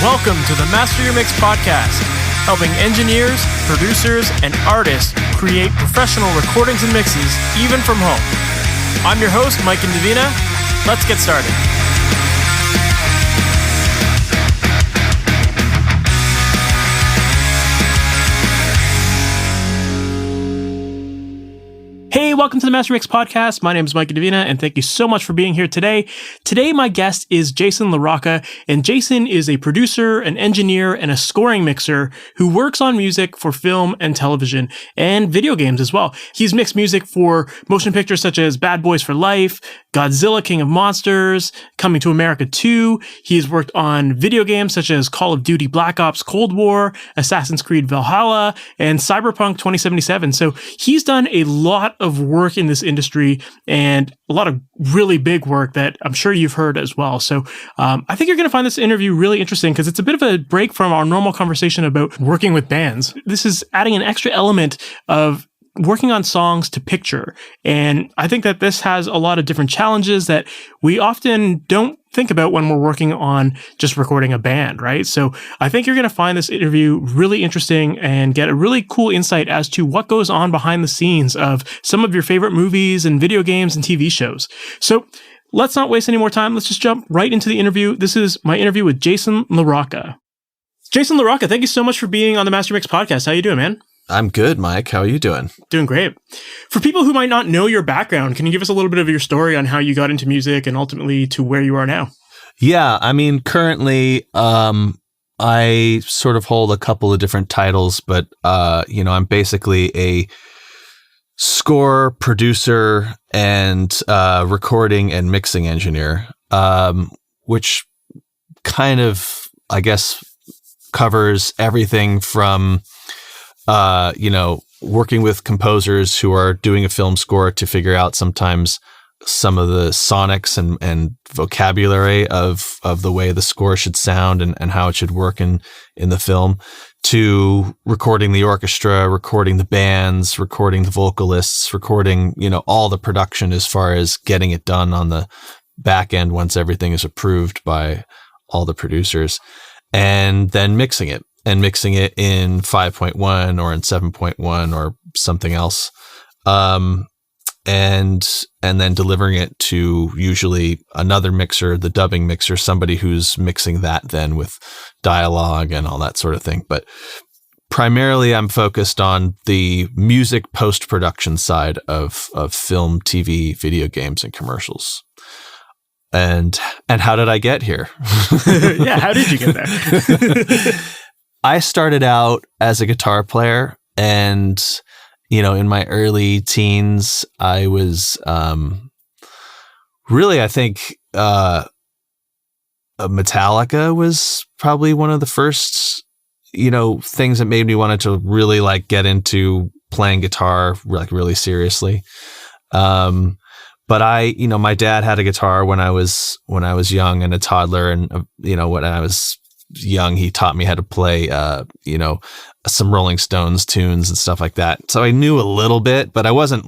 Welcome to the MasterYourMix podcast, helping engineers, producers, and artists create professional recordings and mixes, even from home. I'm your host, Mike and Davina. Let's get started. Hey, welcome to the MasterYourMix podcast. My name is Mike Davina, and thank you so much for being here today. Today, my guest is Jason LaRocca, and Jason is a producer, an engineer, and a scoring mixer who works on music for film and television and video games as well. He's mixed music for motion pictures such as Bad Boys for Life, Godzilla, King of Monsters, Coming to America 2. He's worked on video games such as Call of Duty Black Ops Cold War, Assassin's Creed Valhalla, and CyberPunk 2077. So he's done a lot of work in this industry and a lot of really big work that I'm sure you've heard as well. So I think you're going to find this interview really interesting because it's a bit of a break from our normal conversation about working with bands. This is adding an extra element of working on songs to picture. And I think that this has a lot of different challenges that we often don't think about when we're working on just recording a band, right? So I think you're going to find this interview really interesting and get a really cool insight as to what goes on behind the scenes of some of your favorite movies and video games and TV shows. So let's not waste any more time. Let's just jump right into the interview. This is my interview with Jason LaRocca. Jason LaRocca, thank you so much for being on the MasterYourMix podcast. How you doing, man? I'm good, Mike. How are you doing? Doing great. For people who might not know your background, can you give us a little bit of your story on how you got into music and ultimately to where you are now? Yeah, I mean, currently, I sort of hold a couple of different titles, but, I'm basically a score producer and recording and mixing engineer, which kind of, I guess, covers everything from working with composers who are doing a film score to figure out sometimes some of the sonics and vocabulary of the way the score should sound and how it should work in the film, to recording the orchestra, recording the bands, recording the vocalists, recording, all the production as far as getting it done on the back end once everything is approved by all the producers, and then mixing it. And mixing it in 5.1 or in 7.1 or something else, and then delivering it to usually another mixer, the dubbing mixer, somebody who's mixing that then with dialogue and all that sort of thing. But primarily, I'm focused on the music post-production side of film, TV, video games, and commercials. And how did I get here? Yeah, how did you get there? I started out as a guitar player, and, in my early teens, I was really, I think, Metallica was probably one of the first, things that made me wanted to really get into playing guitar really seriously. But my dad had a guitar when I was young and a toddler, and when I was young, he taught me how to play, some Rolling Stones tunes and stuff like that. So I knew a little bit, but I wasn't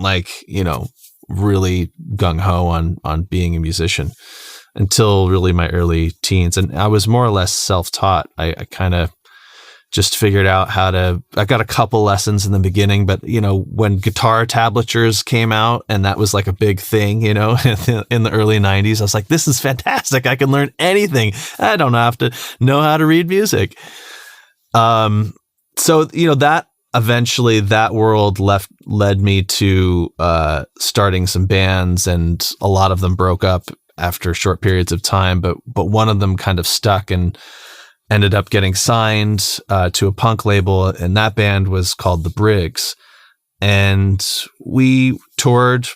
really gung ho on being a musician until really my early teens. And I was more or less self-taught. I kind of just figured out I got a couple lessons in the beginning, but, when guitar tablatures came out and that was a big thing, in the early 90s, I was like, this is fantastic. I can learn anything. I don't have to know how to read music. So, that eventually that world led me to starting some bands, and a lot of them broke up after short periods of time, but one of them kind of stuck and ended up getting signed to a punk label, and that band was called the Briggs. And we toured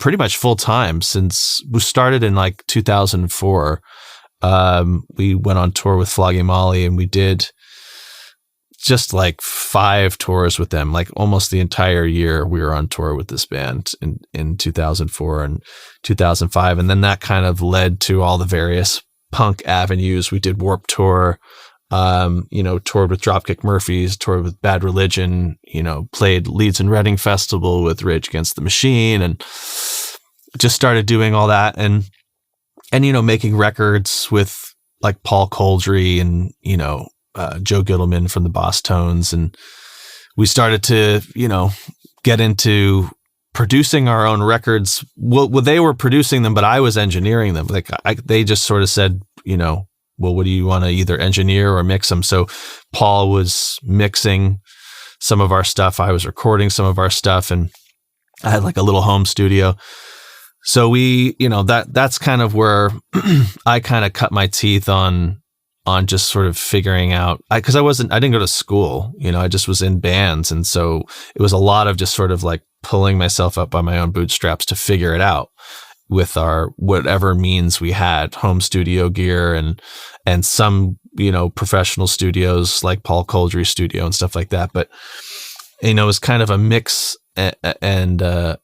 pretty much full time since we started in 2004. We went on tour with Flogging Molly, and we did just 5 tours with them, almost the entire year we were on tour with this band in 2004 and 2005. And then that kind of led to all the various punk avenues. We did Warped Tour, toured with Dropkick Murphys, toured with Bad Religion, played Leeds and Reading Festival with Rage Against the Machine, and just started doing all that and making records with like Paul Coldry and, Joe Gittleman from the Boss Tones. And we started to, get into producing our own records. Well, they were producing them, but I was engineering them. Like they just sort of said, well, what do you want to either engineer or mix them? So Paul was mixing some of our stuff. I was recording some of our stuff, and I had like a little home studio. So we, that's kind of where I kind of cut my teeth on just sort of figuring out, because I didn't go to school, I just was in bands. And so it was a lot of just sort of like pulling myself up by my own bootstraps to figure it out with our whatever means we had, home studio gear and some, professional studios like Paul Coldry studio and stuff like that. But, it was kind of a mix and a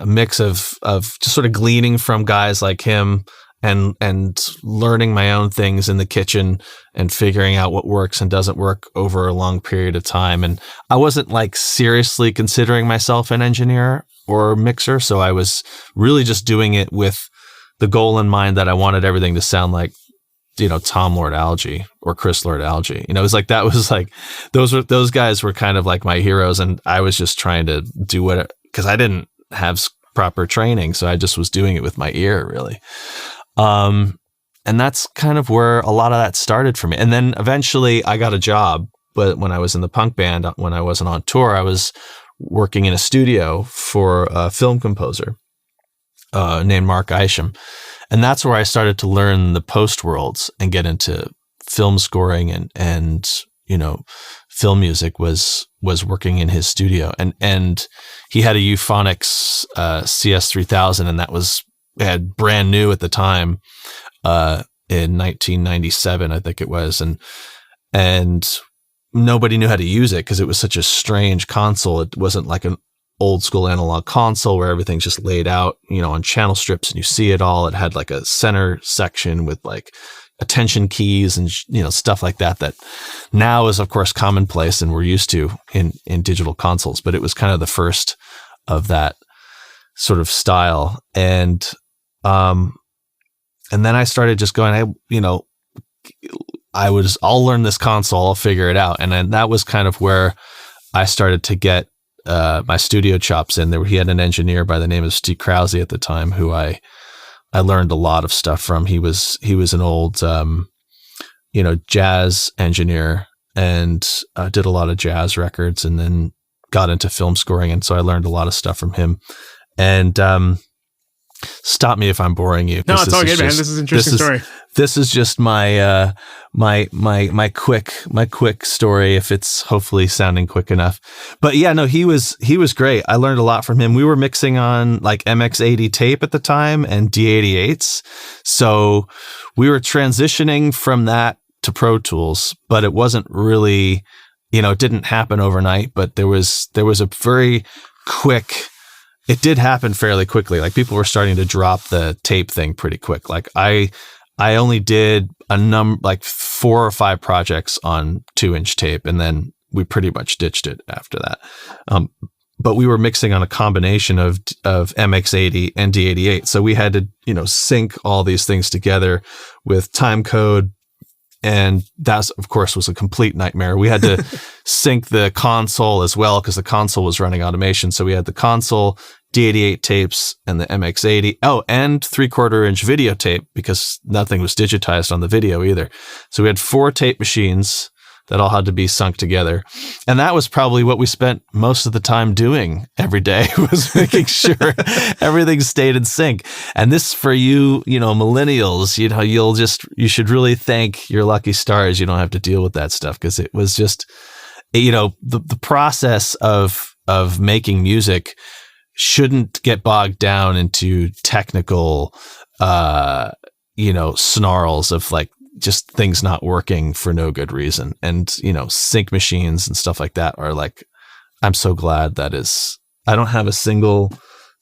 mix of just sort of gleaning from guys like him and learning my own things in the kitchen and figuring out what works and doesn't work over a long period of time. And I wasn't like seriously considering myself an engineer or mixer. So I was really just doing it with the goal in mind that I wanted everything to sound like, Tom Lord Alge or Chris Lord Alge. It was like, that was like, those guys were kind of like my heroes. And I was just trying to do because I didn't have proper training. So I just was doing it with my ear, really. And that's kind of where a lot of that started for me. And then eventually I got a job, but when I was in the punk band, when I wasn't on tour, I was working in a studio for a film composer, named Mark Isham. And that's where I started to learn the post worlds and get into film scoring and film music was working in his studio. And he had a Euphonics, CS3000, and that had brand new at the time, in 1997, I think it was. And nobody knew how to use it because it was such a strange console. It wasn't like an old school analog console where everything's just laid out, on channel strips and you see it all. It had like a center section with like attention keys and, stuff like that now is of course commonplace and we're used to in digital consoles, but it was kind of the first of that sort of style. And then I started just going, I'll learn this console, I'll figure it out. And then that was kind of where I started to get my studio chops in there. He had an engineer by the name of Steve Krause at the time, who I learned a lot of stuff from. He was an old, jazz engineer and did a lot of jazz records and then got into film scoring. And so I learned a lot of stuff from him. And, stop me if I'm boring you. No, it's all good, man. This is an interesting story. This is just my quick story, if it's hopefully sounding quick enough. But yeah, no, he was great. I learned a lot from him. We were mixing on like MX80 tape at the time and D88s. So we were transitioning from that to Pro Tools, but it wasn't really, it didn't happen overnight, but there was a very quick. It did happen fairly quickly. Like people were starting to drop the tape thing pretty quick. Like I only did like 4 or 5 projects on 2-inch tape, and then we pretty much ditched it after that. But we were mixing on a combination of MX80 and D88. So we had to, sync all these things together with time code. And that, of course, was a complete nightmare. We had to sync the console as well because the console was running automation. So we had the console, D88 tapes, and the MX80. Oh, and 3/4-inch videotape because nothing was digitized on the video either. So we had 4 tape machines that all had to be sunk together. And that was probably what we spent most of the time doing every day, was making sure everything stayed in sync. And this, for you, millennials, you should really thank your lucky stars you don't have to deal with that stuff, because it was just, the process of making music shouldn't get bogged down into technical, snarls of like, just things not working for no good reason. And, sync machines and stuff like that are like, I'm so glad I don't have a single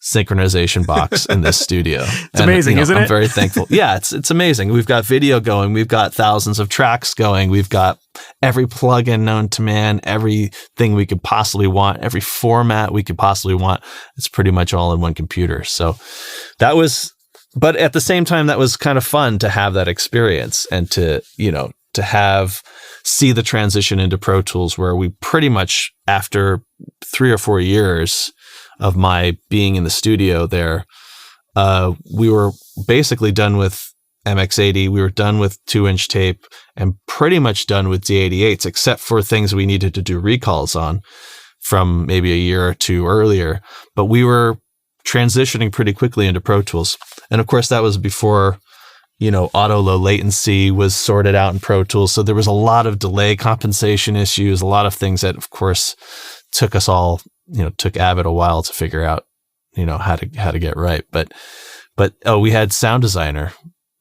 synchronization box in this studio. It's amazing, isn't it? I'm very thankful. Yeah, it's amazing. We've got video going. We've got thousands of tracks going. We've got every plugin known to man, everything we could possibly want, every format we could possibly want. It's pretty much all in one computer. So that was but at the same time, that was kind of fun to have that experience and to see the transition into Pro Tools, where we pretty much, after 3 or 4 years of my being in the studio there, we were basically done with MX80. We were done with 2-inch tape and pretty much done with D88s, except for things we needed to do recalls on from maybe a year or two earlier. But we were transitioning pretty quickly into Pro Tools. And of course, that was before, auto low latency was sorted out in Pro Tools. So there was a lot of delay compensation issues, a lot of things that, of course, took Avid a while to figure out, how to get right. But we had Sound Designer.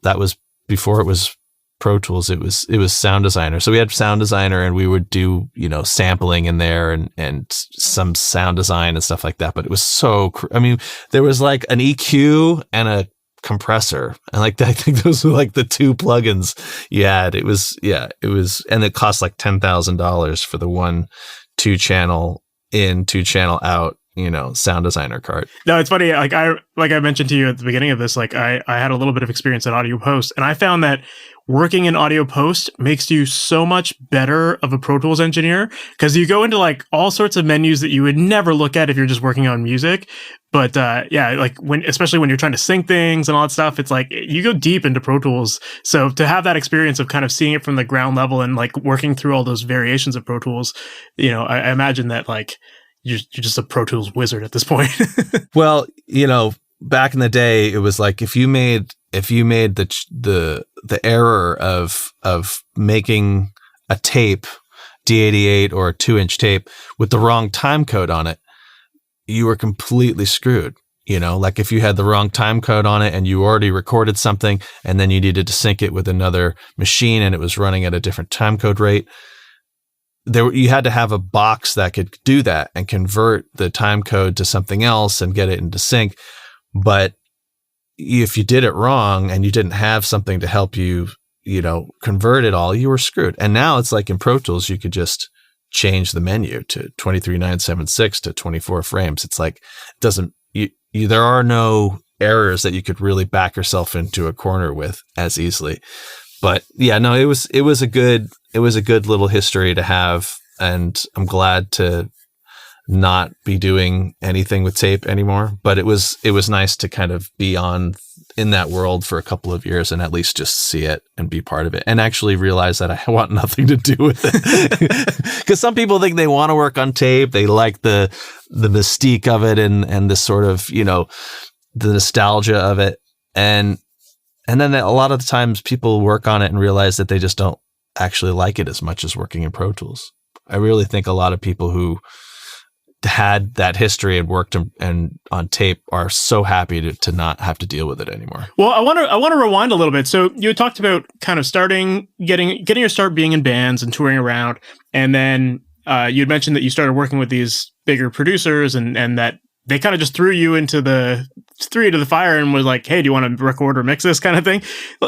That was before it was Pro Tools. It was Sound Designer. So we had Sound Designer, and we would do, sampling in there and some sound design and stuff like that. But it was there was like an EQ and a compressor, and I think those were like the 2 plugins you had. It was, and it cost like $10,000 for the one 2-channel in, 2-channel out, Sound Designer card. No, it's funny. Like I mentioned to you at the beginning of this, like I had a little bit of experience in audio post, and I found that working in audio post makes you so much better of a Pro Tools engineer, because you go into like all sorts of menus that you would never look at if you're just working on music. But like especially when you're trying to sync things and all that stuff, it's like you go deep into Pro Tools. So to have that experience of kind of seeing it from the ground level and like working through all those variations of Pro Tools, I imagine that like you're just a Pro Tools wizard at this point. Well, back in the day, it was like if you made the error of making a tape, D88 or a 2-inch tape with the wrong time code on it, you were completely screwed. Like if you had the wrong time code on it and you already recorded something and then you needed to sync it with another machine and it was running at a different time code rate, you had to have a box that could do that and convert the time code to something else and get it into sync. But if you did it wrong and you didn't have something to help you, convert it all, you were screwed. And now it's like in Pro Tools, you could just change the menu to 23976 to 24 frames. It's like, there are no errors that you could really back yourself into a corner with as easily. But yeah, no, it was a good little history to have. And I'm glad to not be doing anything with tape anymore. But it was nice to kind of be in that world for a couple of years and at least just see it and be part of it and actually realize that I want nothing to do with it. Because some people think they want to work on tape. They like the mystique of it and the sort of, the nostalgia of it. And then a lot of the times people work on it and realize that they just don't actually like it as much as working in Pro Tools. I really think a lot of people who had that history and worked and on tape are so happy to not have to deal with it anymore. Well, I want to rewind a little bit. So you had talked about kind of getting your start being in bands and touring around, and then you had mentioned that you started working with these bigger producers and that they kind of just threw you into the fire and was like, hey, do you want to record or mix this kind of thing?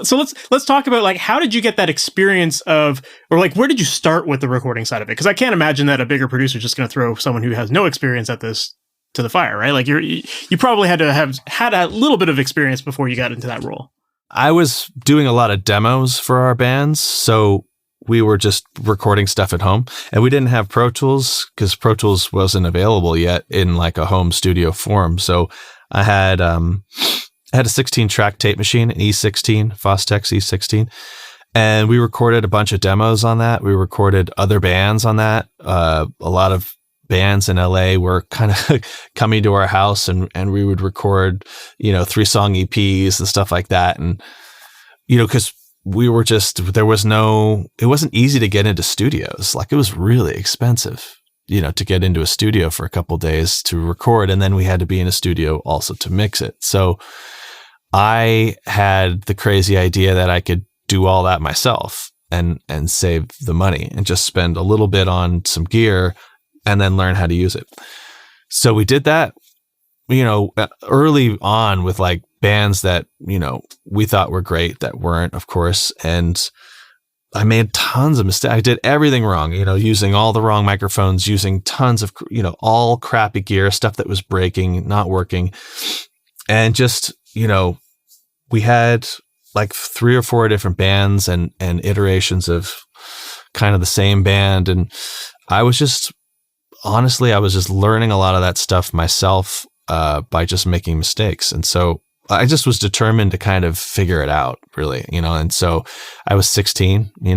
So let's talk about like, how did you get that experience or like, where did you start with the recording side of it? Because I can't imagine that a bigger producer is just going to throw someone who has no experience at this to the fire, right? Like you probably had to have had a little bit of experience before you got into that role. I was doing a lot of demos for our bands. So we were just recording stuff at home, and we didn't have Pro Tools because Pro Tools wasn't available yet in like a home studio form. So I had a 16-track tape machine, an E16, Fostex E16, and we recorded a bunch of demos on that. We recorded other bands on that. A lot of bands in LA were kind of coming to our house, and we would record, 3-song EPs and stuff like that. And, because we were it wasn't easy to get into studios. Like it was really expensive, to get into a studio for a couple of days to record. And then we had to be in a studio also to mix it. So I had the crazy idea that I could do all that myself and save the money and just spend a little bit on some gear and then learn how to use it. So we did that, early on with like bands that, we thought were great that weren't, of course. And I made tons of mistakes. I did everything wrong, using all the wrong microphones, using tons of, all crappy gear, stuff that was breaking, not working. And just, we had like 3 or 4 different bands and iterations of kind of the same band. And I was just learning a lot of that stuff myself by just making mistakes. And so I just was determined to kind of figure it out, really, and so I was 16, I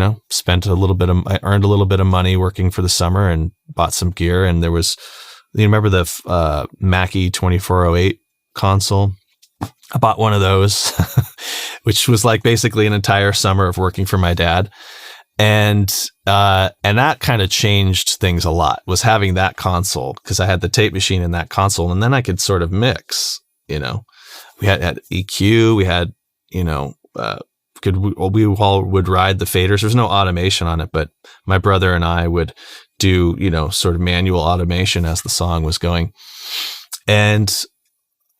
earned a little bit of money working for the summer and bought some gear. And there was, you remember the Mackie 2408 console? I bought one of those, which was like basically an entire summer of working for my dad. And that kind of changed things a lot, was having that console, because I had the tape machine in that console, and then I could sort of mix, we had EQ, we had, we all would ride the faders. There's no automation on it, but my brother and I would do, sort of manual automation as the song was going. And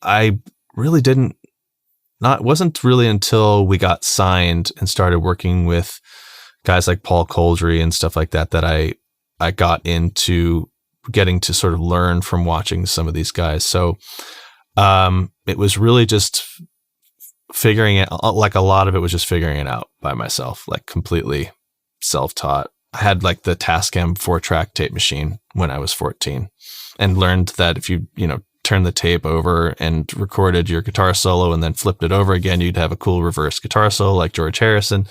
I really wasn't really until we got signed and started working with guys like Paul Coldry and stuff like that, that I got into getting to sort of learn from watching some of these guys. So, it was really just figuring it, like a lot of it was just figuring it out by myself, like completely self-taught. I had like the Tascam 4-track tape machine when I was 14 and learned that if you, turn the tape over and recorded your guitar solo and then flipped it over again, you'd have a cool reverse guitar solo like George Harrison.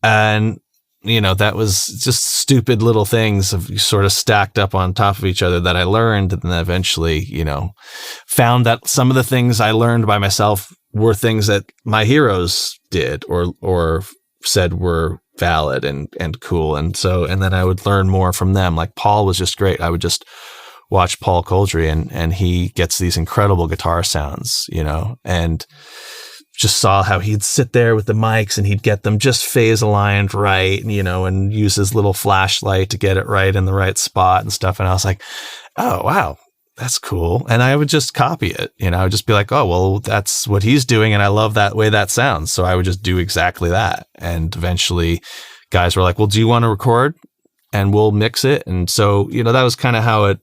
And, that was just stupid little things of sort of stacked up on top of each other that I learned. And then eventually, found that some of the things I learned by myself were things that my heroes did or said were valid and cool. And then I would learn more from them. Like Paul was just great. I would just watch Paul Coldry and he gets these incredible guitar sounds, and just saw how he'd sit there with the mics and he'd get them just phase aligned right, and use his little flashlight to get it right in the right spot and stuff. And I was like, oh, wow, that's cool. And I would just copy it, I would just be like, oh, well, that's what he's doing. And I love that way that sounds. So I would just do exactly that. And eventually guys were like, well, do you want to record and we'll mix it? And so, that was kind of how I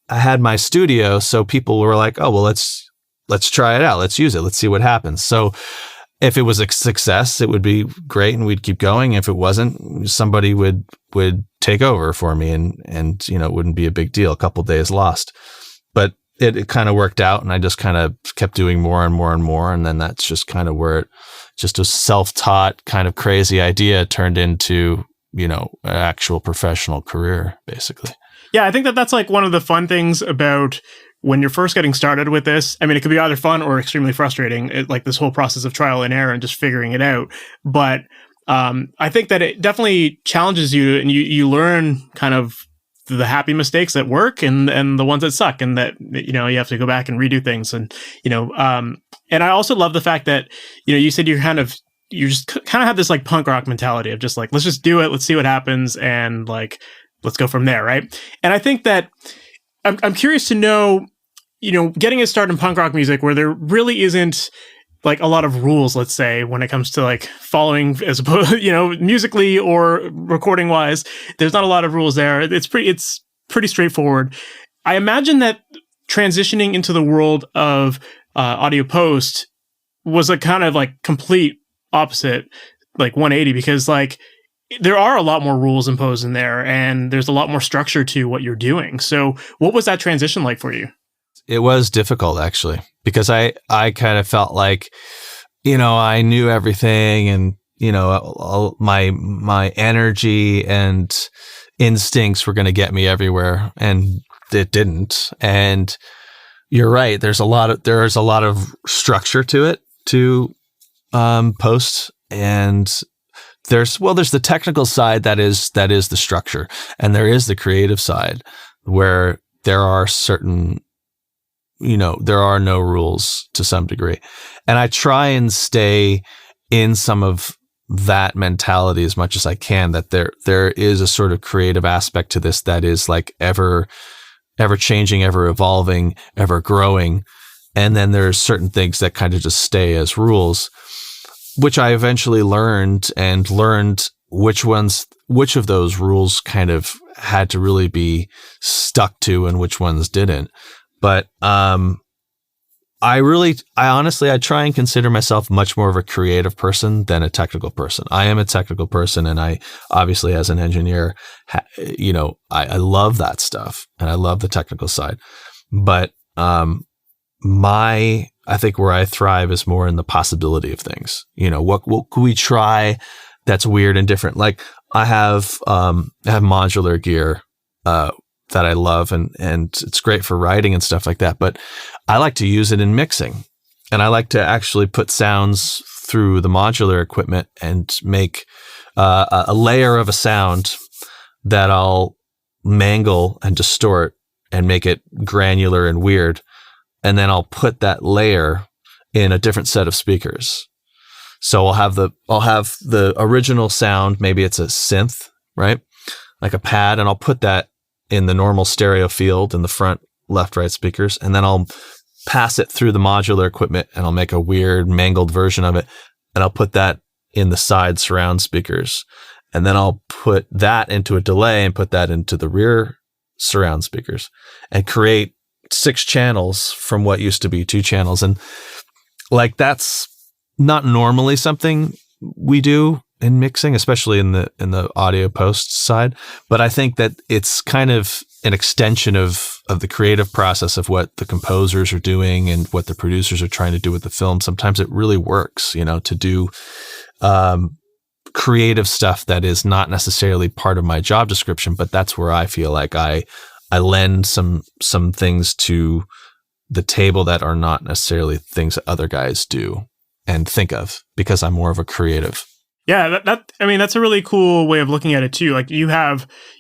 had my studio. So people were like, oh, well, let's try it out. Let's use it. Let's see what happens. So if it was a success, it would be great and we'd keep going. If it wasn't, somebody would take over for me and it wouldn't be a big deal. A couple of days lost, but it kind of worked out and I just kind of kept doing more and more and more. And then that's just kind of where just a self-taught kind of crazy idea turned into, an actual professional career, basically. Yeah. I think that's like one of the fun things about when you're first getting started with this. I mean, it could be either fun or extremely frustrating, like this whole process of trial and error and just figuring it out. But I think that it definitely challenges you and you learn kind of the happy mistakes that work and the ones that suck and that, you have to go back and redo things. And, and I also love the fact that, you said you just kind of have this like punk rock mentality of just like, let's just do it. Let's see what happens. And like, let's go from there. Right. And I think that I'm curious to know, getting a start in punk rock music where there really isn't like a lot of rules, let's say, when it comes to like following as opposed, musically or recording wise, there's not a lot of rules there. It's pretty straightforward. I imagine that transitioning into the world of audio post was a kind of like complete opposite, like 180, because like there are a lot more rules imposed in there and there's a lot more structure to what you're doing. So what was that transition like for you? It was difficult, actually, because I kind of felt like, I knew everything and, all my energy and instincts were going to get me everywhere, and it didn't. And you're right. There's a lot of structure to it, to post, and there's the technical side that is the structure, and there is the creative side where there are certain, there are no rules to some degree. And I try and stay in some of that mentality as much as I can, that there is a sort of creative aspect to this that is like ever changing, ever evolving, ever growing. And then there's certain things that kind of just stay as rules, which I eventually learned which of those rules kind of had to really be stuck to and which ones didn't. But I honestly, I try and consider myself much more of a creative person than a technical person. I am a technical person, and I obviously, as an engineer, I love that stuff and I love the technical side. But I think where I thrive is more in the possibility of things. What could we try that's weird and different? Like I have modular gear that I love, and it's great for writing and stuff like that. But I like to use it in mixing, and I like to actually put sounds through the modular equipment and make a layer of a sound that I'll mangle and distort and make it granular and weird. And then I'll put that layer in a different set of speakers. So I'll have the original sound. Maybe it's a synth, right? Like a pad, and I'll put that in the normal stereo field in the front left, right speakers. And then I'll pass it through the modular equipment, and I'll make a weird mangled version of it. And I'll put that in the side surround speakers. And then I'll put that into a delay and put that into the rear surround speakers and create 6 channels from what used to be 2 channels. And like, that's not normally something we do in mixing, especially in the audio post side. But I think that it's kind of an extension of the creative process of what the composers are doing and what the producers are trying to do with the film. Sometimes it really works, to do creative stuff that is not necessarily part of my job description, but that's where I feel like I lend some things to the table that are not necessarily things that other guys do and think of, because I'm more of a creative. Yeah, that's a really cool way of looking at it too. Like you're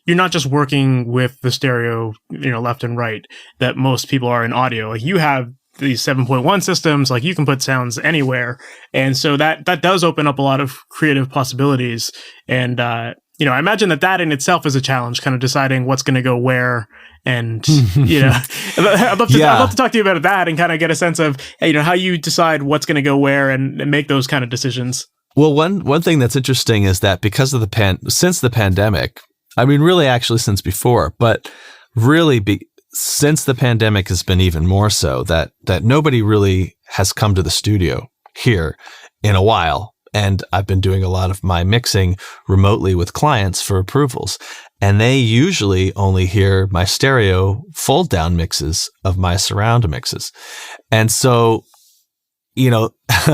not just working with the stereo, left and right that most people are in audio. Like you have these 7.1 systems, like you can put sounds anywhere. And so that does open up a lot of creative possibilities. And, I imagine that in itself is a challenge, kind of deciding what's going to go where. And, I'd love to talk to you about that and kind of get a sense of, how you decide what's going to go where and make those kind of decisions. Well, one thing that's interesting is that because of since the pandemic, I mean, really actually since before, but really since the pandemic has been even more so that nobody really has come to the studio here in a while. And I've been doing a lot of my mixing remotely with clients for approvals. And they usually only hear my stereo fold down mixes of my surround mixes. And so, a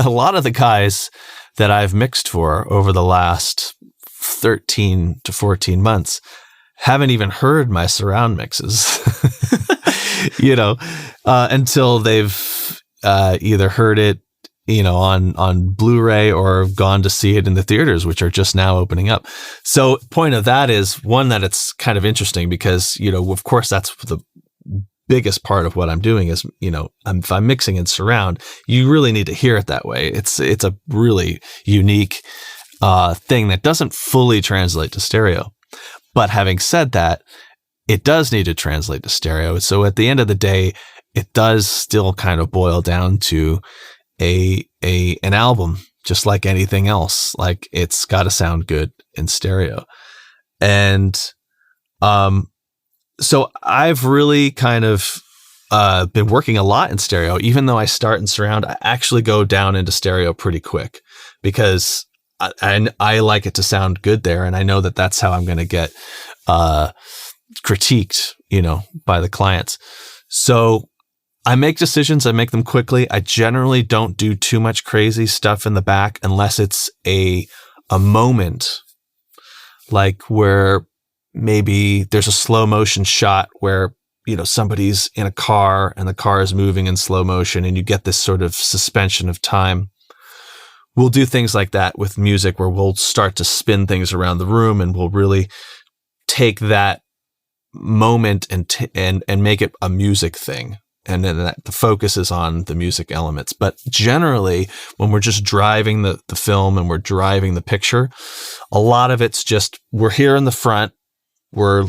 lot of the guys that I've mixed for over the last 13 to 14 months haven't even heard my surround mixes, until they've either heard it, on Blu-ray or gone to see it in the theaters, which are just now opening up. So point of that is, one, that it's kind of interesting because, of course, that's the biggest part of what I'm doing is, if I'm mixing in surround, you really need to hear it that way. It's a really unique thing that doesn't fully translate to stereo. But having said that, it does need to translate to stereo. So at the end of the day, it does still kind of boil down to an album, just like anything else. Like, it's got to sound good in stereo. And so I've really kind of been working a lot in stereo. Even though I start in surround, I actually go down into stereo pretty quick because I like it to sound good there. And I know that that's how I'm going to get critiqued, by the clients. So I make decisions. I make them quickly. I generally don't do too much crazy stuff in the back unless it's a moment, like where maybe there's a slow motion shot where, somebody's in a car and the car is moving in slow motion and you get this sort of suspension of time. We'll do things like that with music where we'll start to spin things around the room and we'll really take that moment and make it a music thing. And then the focus is on the music elements. But generally, when we're just driving the film and we're driving the picture, a lot of it's just, we're here in the front, we're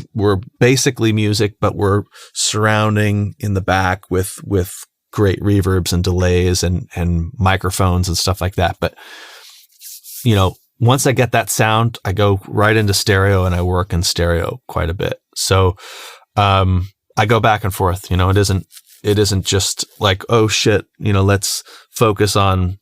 basically music, but we're surrounding in the back with great reverbs and delays and microphones and stuff like that. But, once I get that sound, I go right into stereo and I work in stereo quite a bit. So I go back and forth. It isn't It isn't just like, oh shit, let's focus on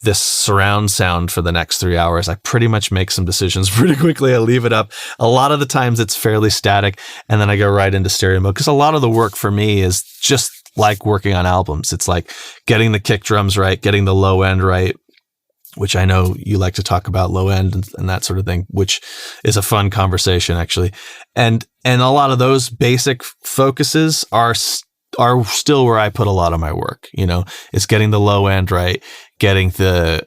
this surround sound for the next 3 hours. I pretty much make some decisions pretty quickly. I leave it up. A lot of the times it's fairly static, and then I go right into stereo mode, because a lot of the work for me is just like working on albums. It's like getting the kick drums right, getting the low end right, which I know you like to talk about, low end and that sort of thing, which is a fun conversation actually. And a lot of those basic focuses are still where I put a lot of my work. It's getting the low end right, getting the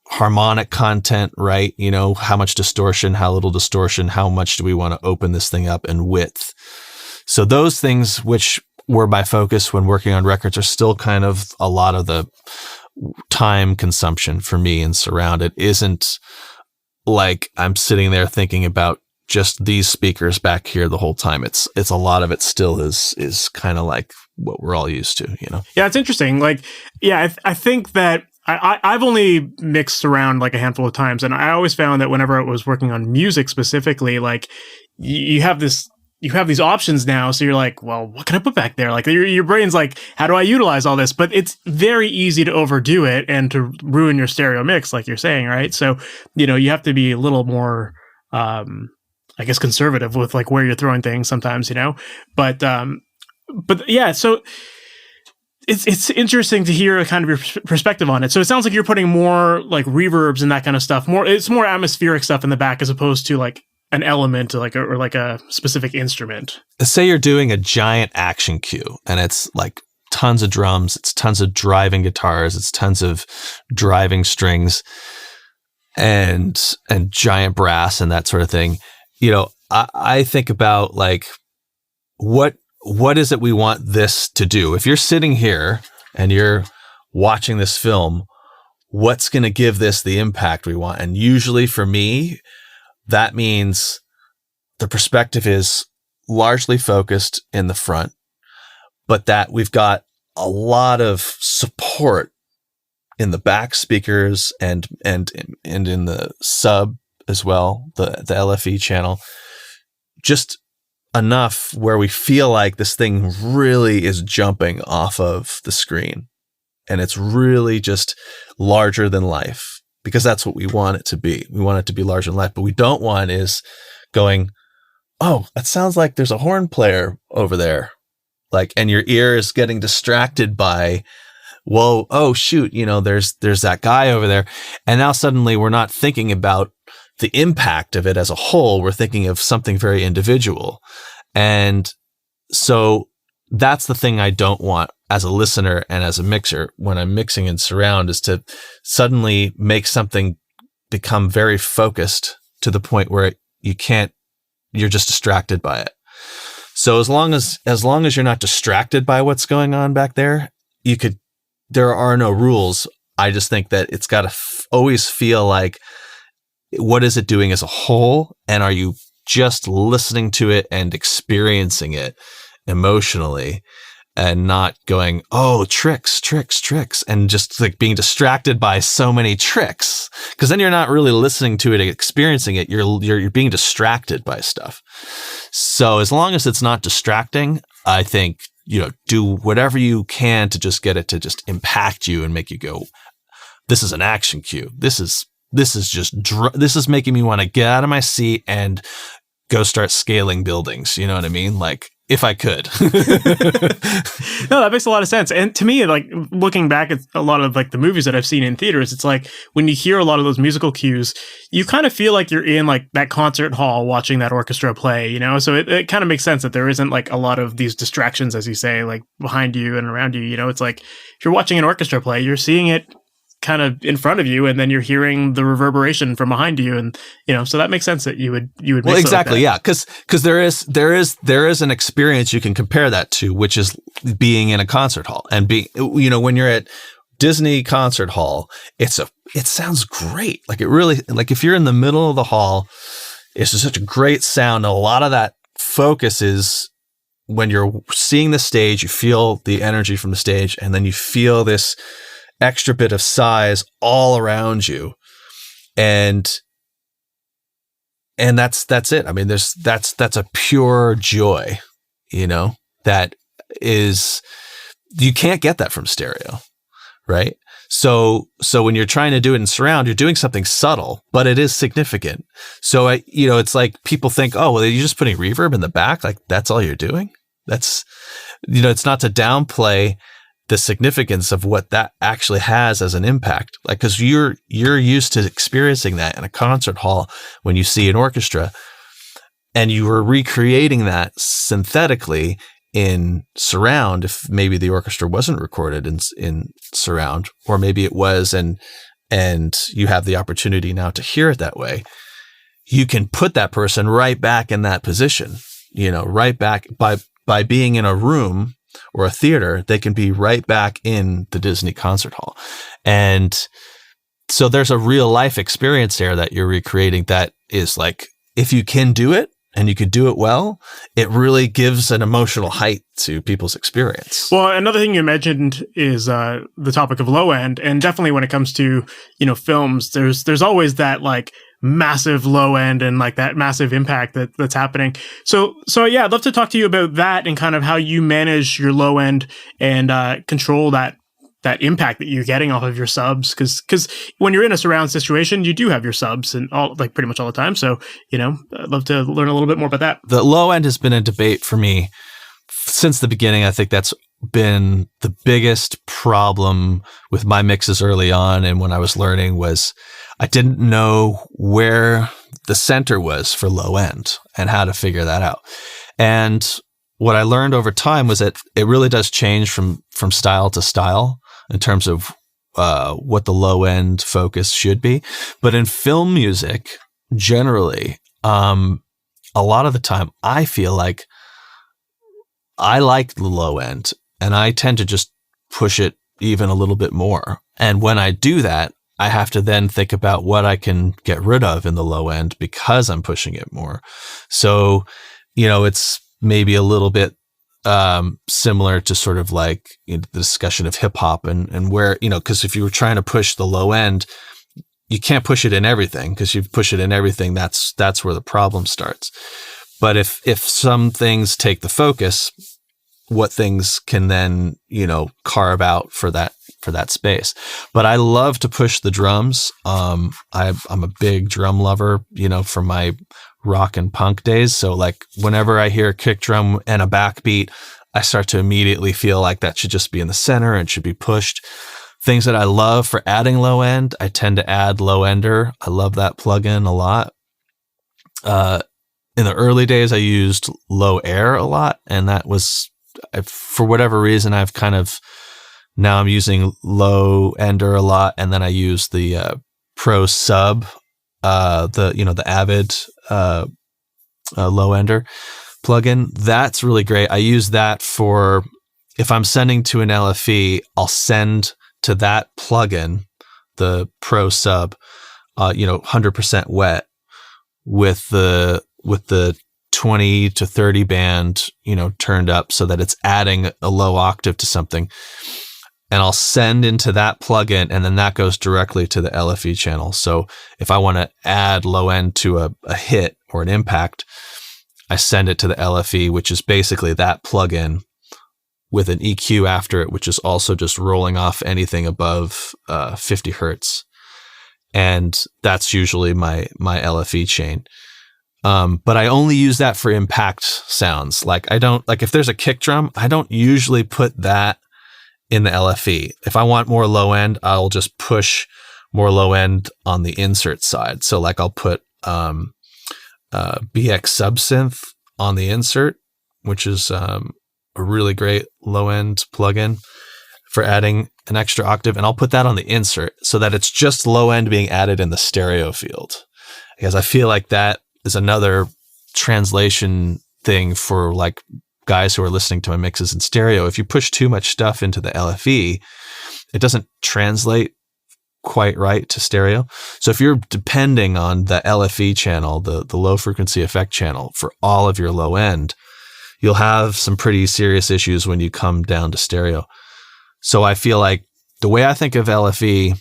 harmonic content right. How much distortion, how little distortion, how much do we want to open this thing up, and width. So those things which were my focus when working on records are still kind of a lot of the time consumption for me in surround. It isn't like I'm sitting there thinking about just these speakers back here the whole time. It's a lot of it still is kind of like what we're all used to, Yeah, it's interesting. Like, yeah, I think that I've only mixed around like a handful of times, and I always found that whenever I was working on music specifically, like you have these options now. So you're like, well, what can I put back there? Like your brain's like, how do I utilize all this? But it's very easy to overdo it and to ruin your stereo mix, like you're saying, right? So, you have to be a little more, I guess, conservative with like where you're throwing things sometimes, but yeah, so it's interesting to hear kind of your perspective on it. So it sounds like you're putting more like reverbs and that kind of stuff. It's more atmospheric stuff in the back as opposed to like an element or like a specific instrument. Say you're doing a giant action cue and it's like tons of drums, it's tons of driving guitars, it's tons of driving strings and giant brass and that sort of thing. I think about like, what is it we want this to do? If you're sitting here and you're watching this film, what's going to give this the impact we want? And usually for me, that means the perspective is largely focused in the front, but that we've got a lot of support in the back speakers and in the sub as well, the LFE channel, just enough where we feel like this thing really is jumping off of the screen and it's really just larger than life, because that's what we want it to be. We want it to be larger than life, but we don't want is going, oh, that sounds like there's a horn player over there. Like, and your ear is getting distracted by, whoa, oh shoot, there's that guy over there. And now suddenly we're not thinking about the impact of it as a whole. We're thinking of something very individual. And so that's the thing I don't want as a listener and as a mixer when I'm mixing in surround, is to suddenly make something become very focused to the point where you're just distracted by it. So as long as you're not distracted by what's going on back there, there are no rules. I just think that it's got to always feel like, what is it doing as a whole? And are you just listening to it and experiencing it emotionally and not going, oh, tricks, and just like being distracted by so many tricks? Because then you're not really listening to it, experiencing it. You're being distracted by stuff. So as long as it's not distracting, I think, do whatever you can to just get it to just impact you and make you go, this is an action cue. This is making me want to get out of my seat and go start scaling buildings. You know what I mean? Like, if I could. No, that makes a lot of sense. And to me, like looking back at a lot of like the movies that I've seen in theaters, it's like when you hear a lot of those musical cues, you kind of feel like you're in like that concert hall watching that orchestra play, So it kind of makes sense that there isn't like a lot of these distractions, as you say, like behind you and around you. It's like if you're watching an orchestra play, you're seeing it kind of in front of you, and then you're hearing the reverberation from behind you, and so that makes sense that you would well, exactly, yeah, because there is an experience you can compare that to, which is being in a concert hall and being when you're at Disney concert hall, it sounds great. Like it really, like if you're in the middle of the hall, it's just such a great sound. A lot of that focus is when you're seeing the stage, you feel the energy from the stage, and then you feel this extra bit of size all around you. And that's it. I mean, that's a pure joy, that is you can't get that from stereo, right? So when you're trying to do it in surround, you're doing something subtle, but it is significant. So it's like people think, oh, well, you're just putting reverb in the back, like that's all you're doing. That's, it's not to downplay the significance of what that actually has as an impact. Like, because you're used to experiencing that in a concert hall when you see an orchestra, and you were recreating that synthetically in surround. If maybe the orchestra wasn't recorded in surround, or maybe it was, and you have the opportunity now to hear it that way, you can put that person right back in that position, right back by being in a room or a theater, they can be right back in the Disney concert hall. And so there's a real life experience there that you're recreating that is like, if you can do it and you could do it well, it really gives an emotional height to people's experience. Well, another thing you mentioned is the topic of low end. And definitely when it comes to, films, there's always that like massive low end and like that massive impact that's happening. So yeah, I'd love to talk to you about that and kind of how you manage your low end and control that impact that you're getting off of your subs. Cause when you're in a surround situation, you do have your subs and all, like pretty much all the time. So, I'd love to learn a little bit more about that. The low end has been a debate for me since the beginning. I think that's been the biggest problem with my mixes early on. And when I was learning was I didn't know where the center was for low end and how to figure that out. And what I learned over time was that it really does change from style to style in terms of what the low end focus should be. But in film music, generally, a lot of the time, I feel like I like the low end and I tend to just push it even a little bit more. And when I do that, I have to then think about what I can get rid of in the low end because I'm pushing it more. So, it's maybe a little bit similar to sort of like the discussion of hip hop and where, because if you were trying to push the low end, you can't push it in everything, because you push it in everything, that's where the problem starts. But if some things take the focus, what things can then, carve out for that space. But I love to push the drums. I'm a big drum lover, from my rock and punk days. So like whenever I hear a kick drum and a backbeat, I start to immediately feel like that should just be in the center and should be pushed. Things that I love for adding low end, I tend to add Low Ender. I love that plugin a lot. In the early days, I used Low Air a lot, and that was, for whatever reason, I've kind of, now I'm using Low Ender a lot, and then I use the Pro Sub, the Avid Low Ender plugin. That's really great. I use that for, if I'm sending to an LFE, I'll send to that plugin, the Pro Sub, 100% wet with the 20 to 30 band, turned up so that it's adding a low octave to something. And I'll send into that plugin, and then that goes directly to the LFE channel. So if I want to add low end to a hit or an impact, I send it to the LFE, which is basically that plugin with an EQ after it, which is also just rolling off anything above 50 hertz. And that's usually my LFE chain. But I only use that for impact sounds. Like if there's a kick drum, I don't usually put that in the LFE. If I want more low end, I'll just push more low end on the insert side. So like I'll put BX Subsynth on the insert, which is a really great low end plugin for adding an extra octave. And I'll put that on the insert so that it's just low end being added in the stereo field. Because I feel like that is another translation thing for like guys who are listening to my mixes in stereo. If you push too much stuff into the LFE, it doesn't translate quite right to stereo. So if you're depending on the LFE channel, the low frequency effect channel for all of your low end, you'll have some pretty serious issues when you come down to stereo. So I feel like the way I think of LFE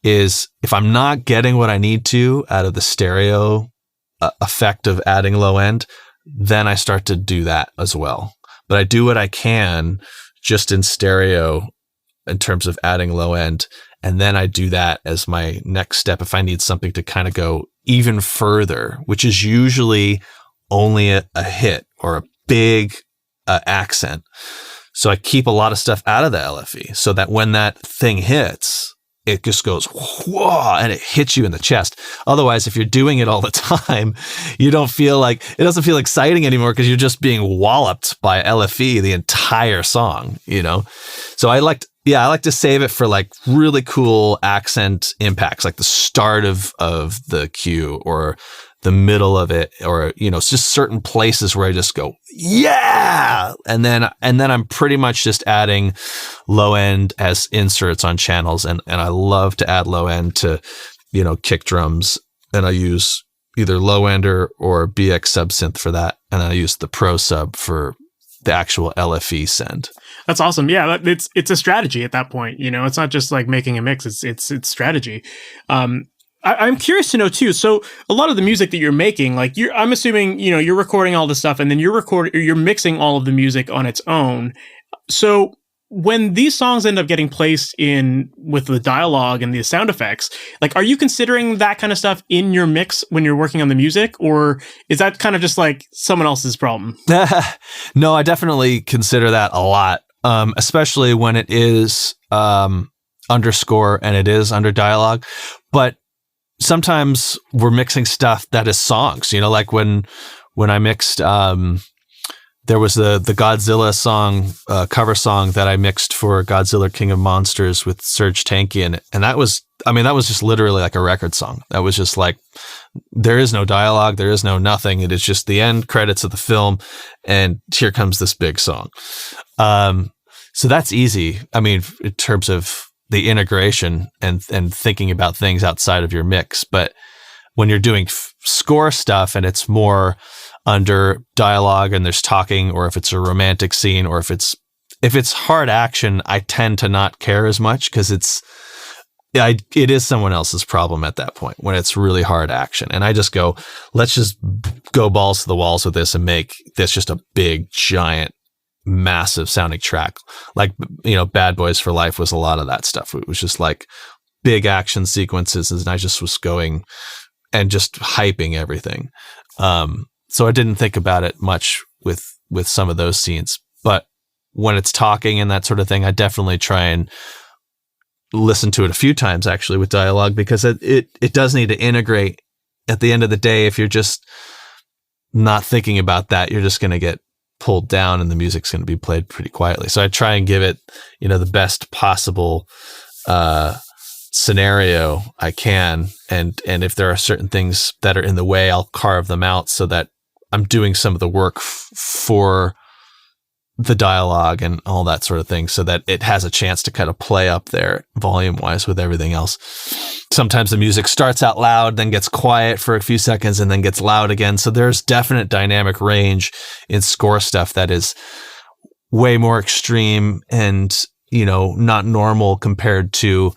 is if I'm not getting what I need to out of the stereo effect of adding low end, then I start to do that as well. but I do what I can just in stereo in terms of adding low end. And then I do that as my next step if I need something to kind of go even further, which is usually only a hit or a big accent. So I keep a lot of stuff out of the LFE so that when that thing hits, it just goes, whoa, and it hits you in the chest. Otherwise, if you're doing it all the time, you don't feel like, it doesn't feel exciting anymore because you're just being walloped by LFE the entire song, you know? So I like to save it for like really cool accent impacts, like the start of the cue or the middle of it, or, you know, it's just certain places where I just go, yeah. And then I'm pretty much just adding low end as inserts on channels. And I love to add low end to, you know, kick drums. And I use either low end or BX subsynth for that. And I use the Pro Sub for the actual LFE send. That's awesome. Yeah, it's a strategy at that point. You know, it's not just like making a mix. It's strategy. I'm curious to know too. So a lot of the music that you're making, like I'm assuming, you know, you're recording all this stuff and then you're mixing all of the music on its own. So when these songs end up getting placed in with the dialogue and the sound effects, like, are you considering that kind of stuff in your mix when you're working on the music, or is that kind of just like someone else's problem? No, I definitely consider that a lot, especially when it is underscore and it is under dialogue. But sometimes we're mixing stuff that is songs, you know, like when I mixed, there was the Godzilla song, cover song that I mixed for Godzilla King of Monsters with Serge Tankian. And that was just literally like a record song. That was just like, there is no dialogue. There is no nothing. It is just the end credits of the film. And here comes this big song. So that's easy. I mean, in terms of the integration and thinking about things outside of your mix. But when you're doing score stuff and it's more under dialogue and there's talking, or if it's a romantic scene, or if it's hard action, I tend to not care as much because it is someone else's problem at that point when it's really hard action. And I just go, let's just go balls to the walls with this and make this just a big, giant, massive sounding track. Like, you know, Bad Boys for Life was a lot of that stuff. It was just like big action sequences, and I just was going and just hyping everything. So I didn't think about it much with some of those scenes, but when it's talking and that sort of thing, I definitely try and listen to it a few times actually with dialogue, because it does need to integrate. At the end of the day, if you're just not thinking about that, you're just going to get pulled down and the music's going to be played pretty quietly. So I try and give it, you know, the best possible scenario I can. And if there are certain things that are in the way, I'll carve them out so that I'm doing some of the work for the dialogue and all that sort of thing, so that it has a chance to kind of play up there volume wise with everything else. Sometimes the music starts out loud, then gets quiet for a few seconds, and then gets loud again. So there's definite dynamic range in score stuff that is way more extreme and, you know, not normal compared to,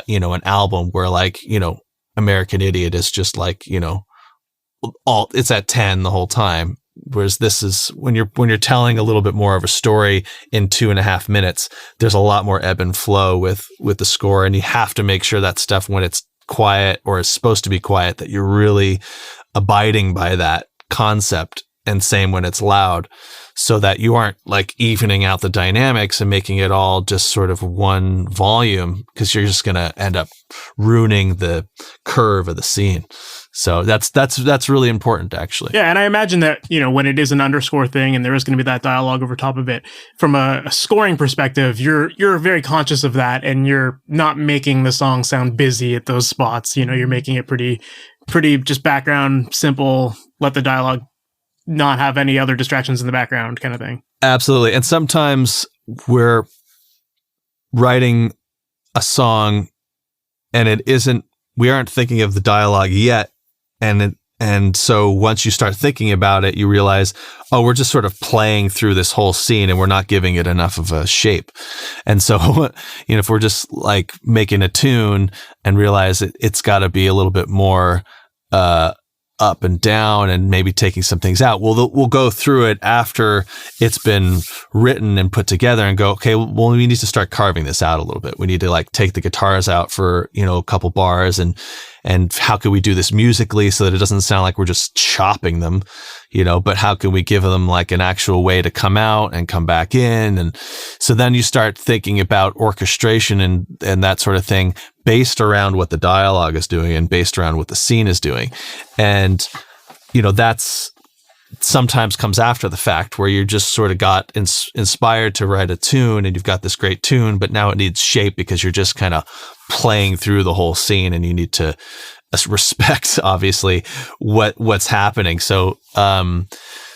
you know, an album where, like, you know, American Idiot is just like, you know, it's at 10 the whole time. Whereas this is when you're telling a little bit more of a story in 2.5 minutes, there's a lot more ebb and flow with the score. And you have to make sure that stuff, when it's quiet or is supposed to be quiet, that you're really abiding by that concept. And same when it's loud, so that you aren't like evening out the dynamics and making it all just sort of one volume, because you're just going to end up ruining the curve of the scene. So that's really important, actually. Yeah, and I imagine that, you know, when it is an underscore thing and there is going to be that dialogue over top of it, from a scoring perspective, you're very conscious of that, and you're not making the song sound busy at those spots. You know, you're making it pretty just background, simple, let the dialogue not have any other distractions in the background kind of thing. Absolutely. And sometimes we're writing a song and we aren't thinking of the dialogue yet. And so once you start thinking about it, you realize, oh, we're just sort of playing through this whole scene and we're not giving it enough of a shape. And so, you know, if we're just like making a tune and realize it's got to be a little bit more, up and down and maybe taking some things out. We'll go through it after it's been written and put together and go, okay, well, we need to start carving this out a little bit. We need to like take the guitars out for, a couple bars and how can we do this musically so that it doesn't sound like we're just chopping them, but how can we give them like an actual way to come out and come back in? And so then you start thinking about orchestration and that sort of thing based around what the dialogue is doing and based around what the scene is doing. And, that's sometimes comes after the fact where you just sort of got inspired to write a tune and you've got this great tune, but now it needs shape because you're just kind of playing through the whole scene and you need to respect obviously what's happening. So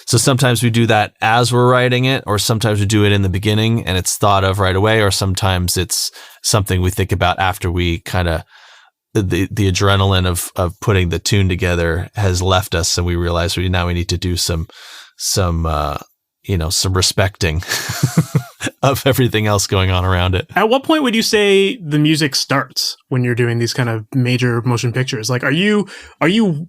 sometimes we do that as we're writing it, or sometimes we do it in the beginning and it's thought of right away, or sometimes it's something we think about after we kind of the adrenaline of putting the tune together has left us, and we realize we need to do some respecting of everything else going on around it. At what point would you say the music starts when you're doing these kind of major motion pictures? Like, are you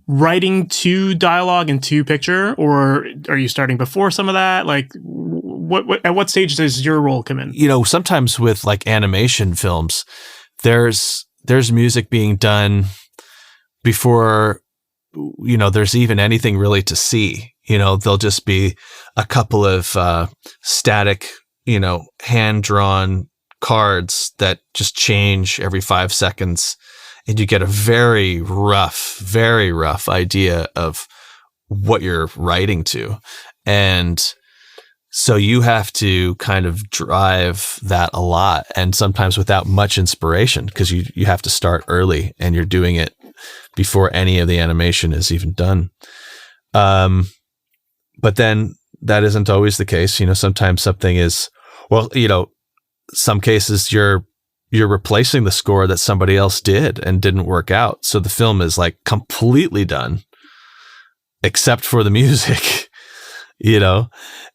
writing to dialogue and to picture, or are you starting before some of that? Like, what at what stage does your role come in? Sometimes with like animation films, there's music being done before, there's even anything really to see. There'll just be a couple of static, hand-drawn cards that just change every 5 seconds. And you get a very rough idea of what you're writing to. And so you have to kind of drive that a lot, and sometimes without much inspiration, because you have to start early and you're doing it before any of the animation is even done. But then that isn't always the case. Sometimes something is, some cases you're replacing the score that somebody else did and didn't work out. So the film is like completely done except for the music,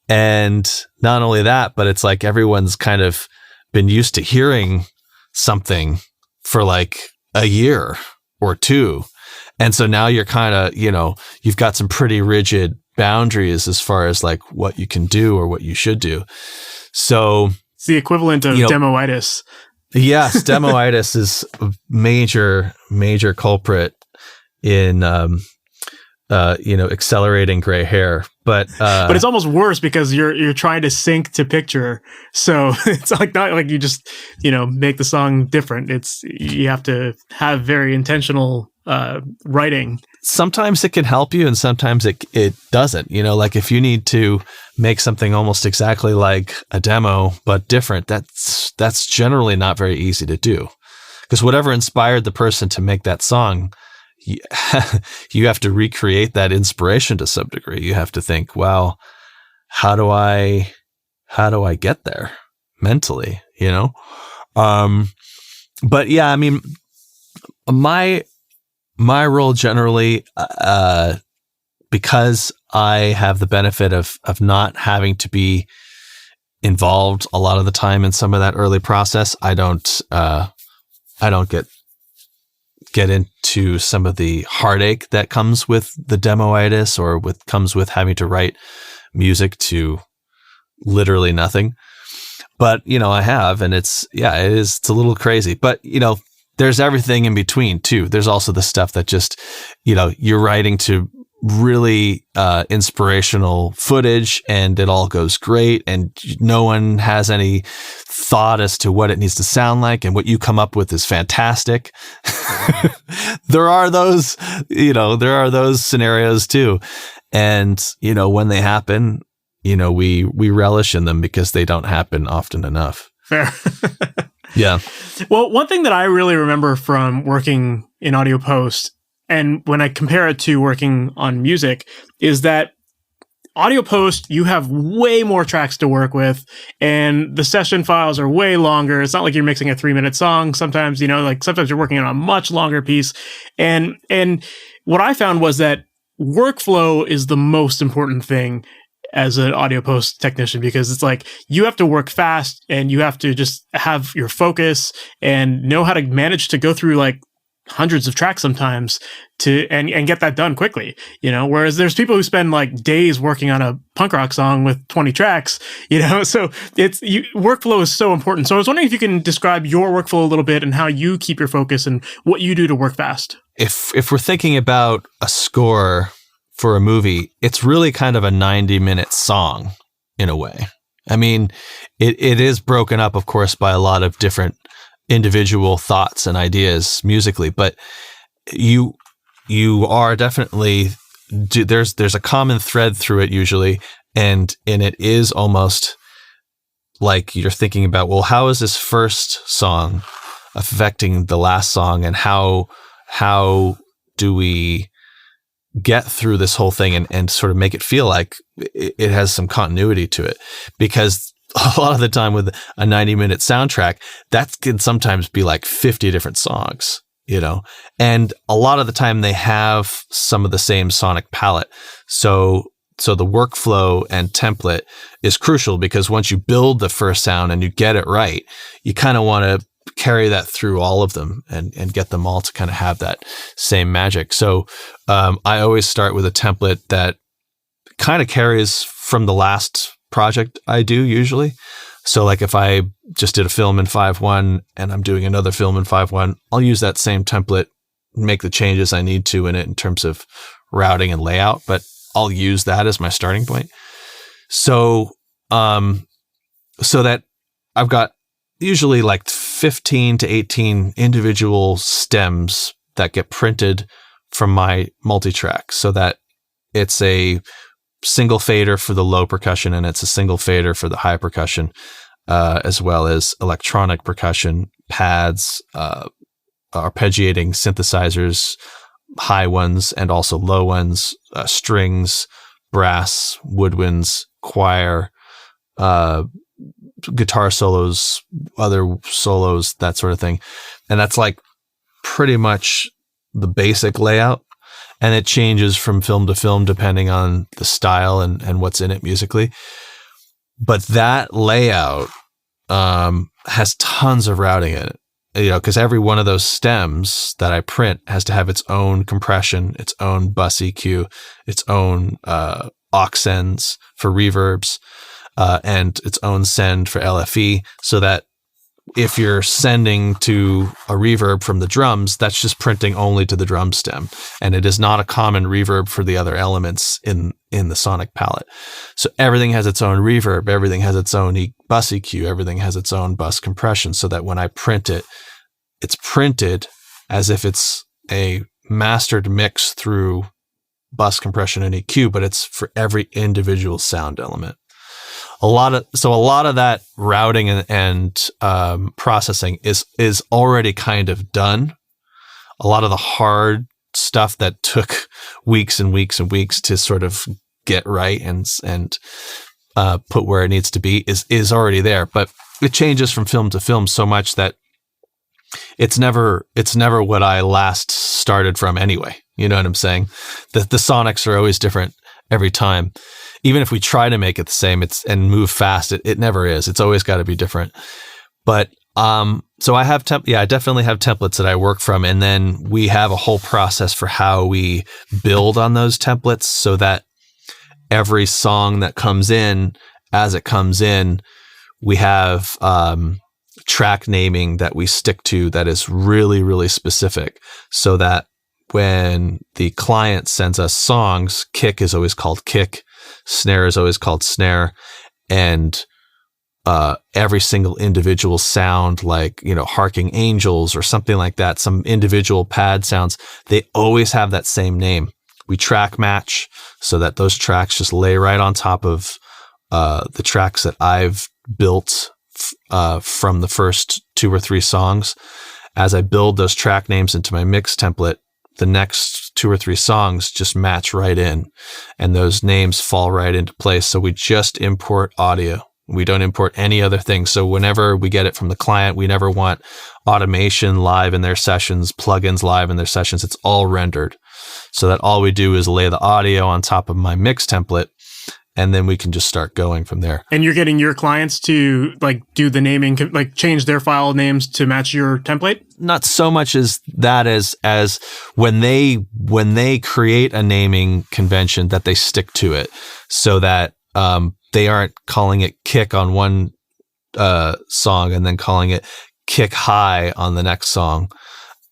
and not only that, but it's like everyone's kind of been used to hearing something for like a year or two. And so now you're kind of, you've got some pretty rigid boundaries as far as like what you can do or what you should do. So it's the equivalent of demoitis. Yes, demoitis is a major culprit in accelerating gray hair. But it's almost worse because you're trying to sync to picture. So it's like not like you just, make the song different. It's you have to have very intentional writing. Sometimes it can help you and sometimes it doesn't. Like if you need to make something almost exactly like a demo but different, that's generally not very easy to do. Because whatever inspired the person to make that song, you have to recreate that inspiration to some degree. You have to think, wow, how do I get there mentally, but yeah, I mean, my role generally, because I have the benefit of not having to be involved a lot of the time in some of that early process, I don't get into some of the heartache that comes with the demoitis or comes with having to write music to literally nothing. But, I have, and it's a little crazy, but, there's everything in between too. There's also the stuff that just, you're writing to really inspirational footage and it all goes great and no one has any thought as to what it needs to sound like, and what you come up with is fantastic. There are those scenarios too. And, when they happen, we relish in them because they don't happen often enough. Fair. Yeah. Well, one thing that I really remember from working in audio post, and when I compare it to working on music, is that audio post, you have way more tracks to work with, and the session files are way longer. It's not like you're mixing a 3-minute song. Sometimes, sometimes you're working on a much longer piece. And what I found was that workflow is the most important thing as an audio post technician, because it's like you have to work fast and you have to just have your focus and know how to manage to go through like hundreds of tracks sometimes and get that done quickly, whereas there's people who spend like days working on a punk rock song with 20 tracks, so workflow is so important. So I was wondering if you can describe your workflow a little bit and how you keep your focus and what you do to work fast. If we're thinking about a score for a movie, it's really kind of a 90-minute song in a way. I mean, it is broken up, of course, by a lot of different individual thoughts and ideas musically, but you are definitely, there's a common thread through it usually, and it is almost like you're thinking about, well, how is this first song affecting the last song, and how do we get through this whole thing and sort of make it feel like it has some continuity to it? Because a lot of the time with a 90-minute soundtrack, that can sometimes be like 50 different songs, and a lot of the time they have some of the same sonic palette. So the workflow and template is crucial, because once you build the first sound and you get it right, you kind of want to carry that through all of them and get them all to kind of have that same magic. So I always start with a template that kind of carries from the last project I do usually. So like if I just did a film in 5.1 and I'm doing another film in 5.1, I'll use that same template, make the changes I need to in it in terms of routing and layout, but I'll use that as my starting point. So that I've got usually like 15 to 18 individual stems that get printed from my multi-track, so that it's a single fader for the low percussion and it's a single fader for the high percussion, as well as electronic percussion, pads, arpeggiating synthesizers, high ones and also low ones, strings, brass, woodwinds, choir, guitar solos, other solos, that sort of thing. And that's like pretty much the basic layout. And it changes from film to film depending on the style and what's in it musically. But that layout has tons of routing in it, because every one of those stems that I print has to have its own compression, its own bus EQ, its own aux sends for reverbs, and its own send for LFE, so that if you're sending to a reverb from the drums, that's just printing only to the drum stem, and it is not a common reverb for the other elements in the sonic palette. So everything has its own reverb, everything has its own bus EQ, everything has its own bus compression, so that when I print it, it's printed as if it's a mastered mix through bus compression and EQ, but it's for every individual sound element. A lot of that routing and processing is already kind of done. A lot of the hard stuff that took weeks and weeks and weeks to sort of get right and put where it needs to be is already there. But it changes from film to film so much that it's never what I last started from anyway. You know what I'm saying? The sonics are always different every time. Even if we try to make it the same, and move fast, it never is. It's always got to be different. But so I have I definitely have templates that I work from, and then we have a whole process for how we build on those templates, so that every song that comes in, as it comes in, we have track naming that we stick to that is really, really specific, so that when the client sends us songs, kick is always called kick, snare is always called snare, and every single individual sound, like, Harking Angels or something like that, some individual pad sounds, they always have that same name. We track match so that those tracks just lay right on top of the tracks that I've built from the first 2 or 3 songs. As I build those track names into my mix template, the next 2 or 3 songs just match right in, and those names fall right into place. So we just import audio. We don't import any other thing. So whenever we get it from the client, we never want automation live in their sessions, plugins live in their sessions. It's all rendered, so that all we do is lay the audio on top of my mix template, and then we can just start going from there. And you're getting your clients to like do the naming, like change their file names to match your template? Not so much as that as when they create a naming convention that they stick to it, so that they aren't calling it kick on one song and then calling it kick high on the next song,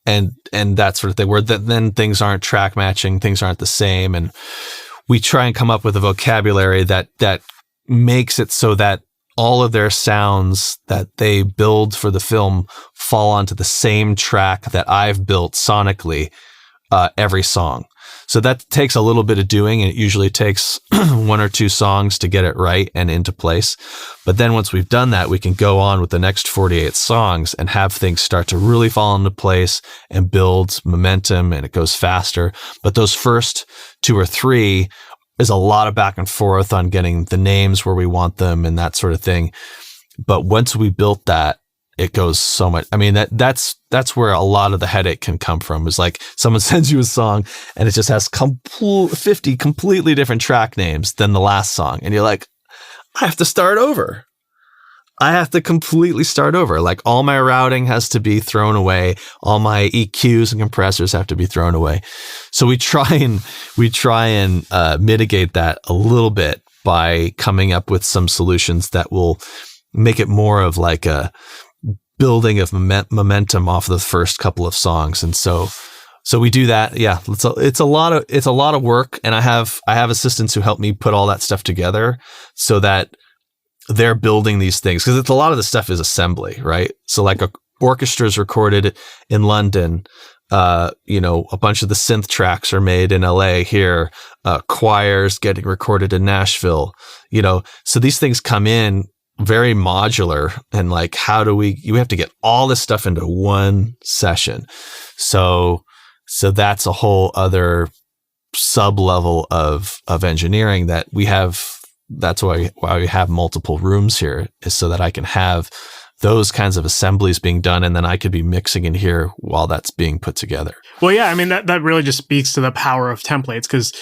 and that sort of thing, where then things aren't track matching, things aren't the same. And we try and come up with a vocabulary that makes it so that all of their sounds that they build for the film fall onto the same track that I've built sonically every song. So that takes a little bit of doing, and it usually takes 1 or 2 songs to get it right and into place. But then once we've done that, we can go on with the next 48 songs and have things start to really fall into place and build momentum, and it goes faster. But those first 2 or 3 is a lot of back and forth on getting the names where we want them and that sort of thing. But once we built that, it goes so much. I mean, that's where a lot of the headache can come from, is like someone sends you a song and it just has 50 completely different track names than the last song. And you're like, I have to start over. I have to completely start over. Like all my routing has to be thrown away. All my EQs and compressors have to be thrown away. So we try and mitigate that a little bit by coming up with some solutions that will make it more of like a building of momentum off of the first couple of songs. And so we do that. Yeah. It's a lot of work. And I have assistants who help me put all that stuff together so that they're building these things. Cause a lot of the stuff is assembly, right? So like orchestras recorded in London, a bunch of the synth tracks are made in LA here, choirs getting recorded in Nashville, so these things come in very modular, and like, you have to get all this stuff into one session. So that's a whole other sub level of engineering that we have. That's why we have multiple rooms here, is so that I can have those kinds of assemblies being done, and then I could be mixing in here while that's being put together. Well, yeah, I mean, that really just speaks to the power of templates, because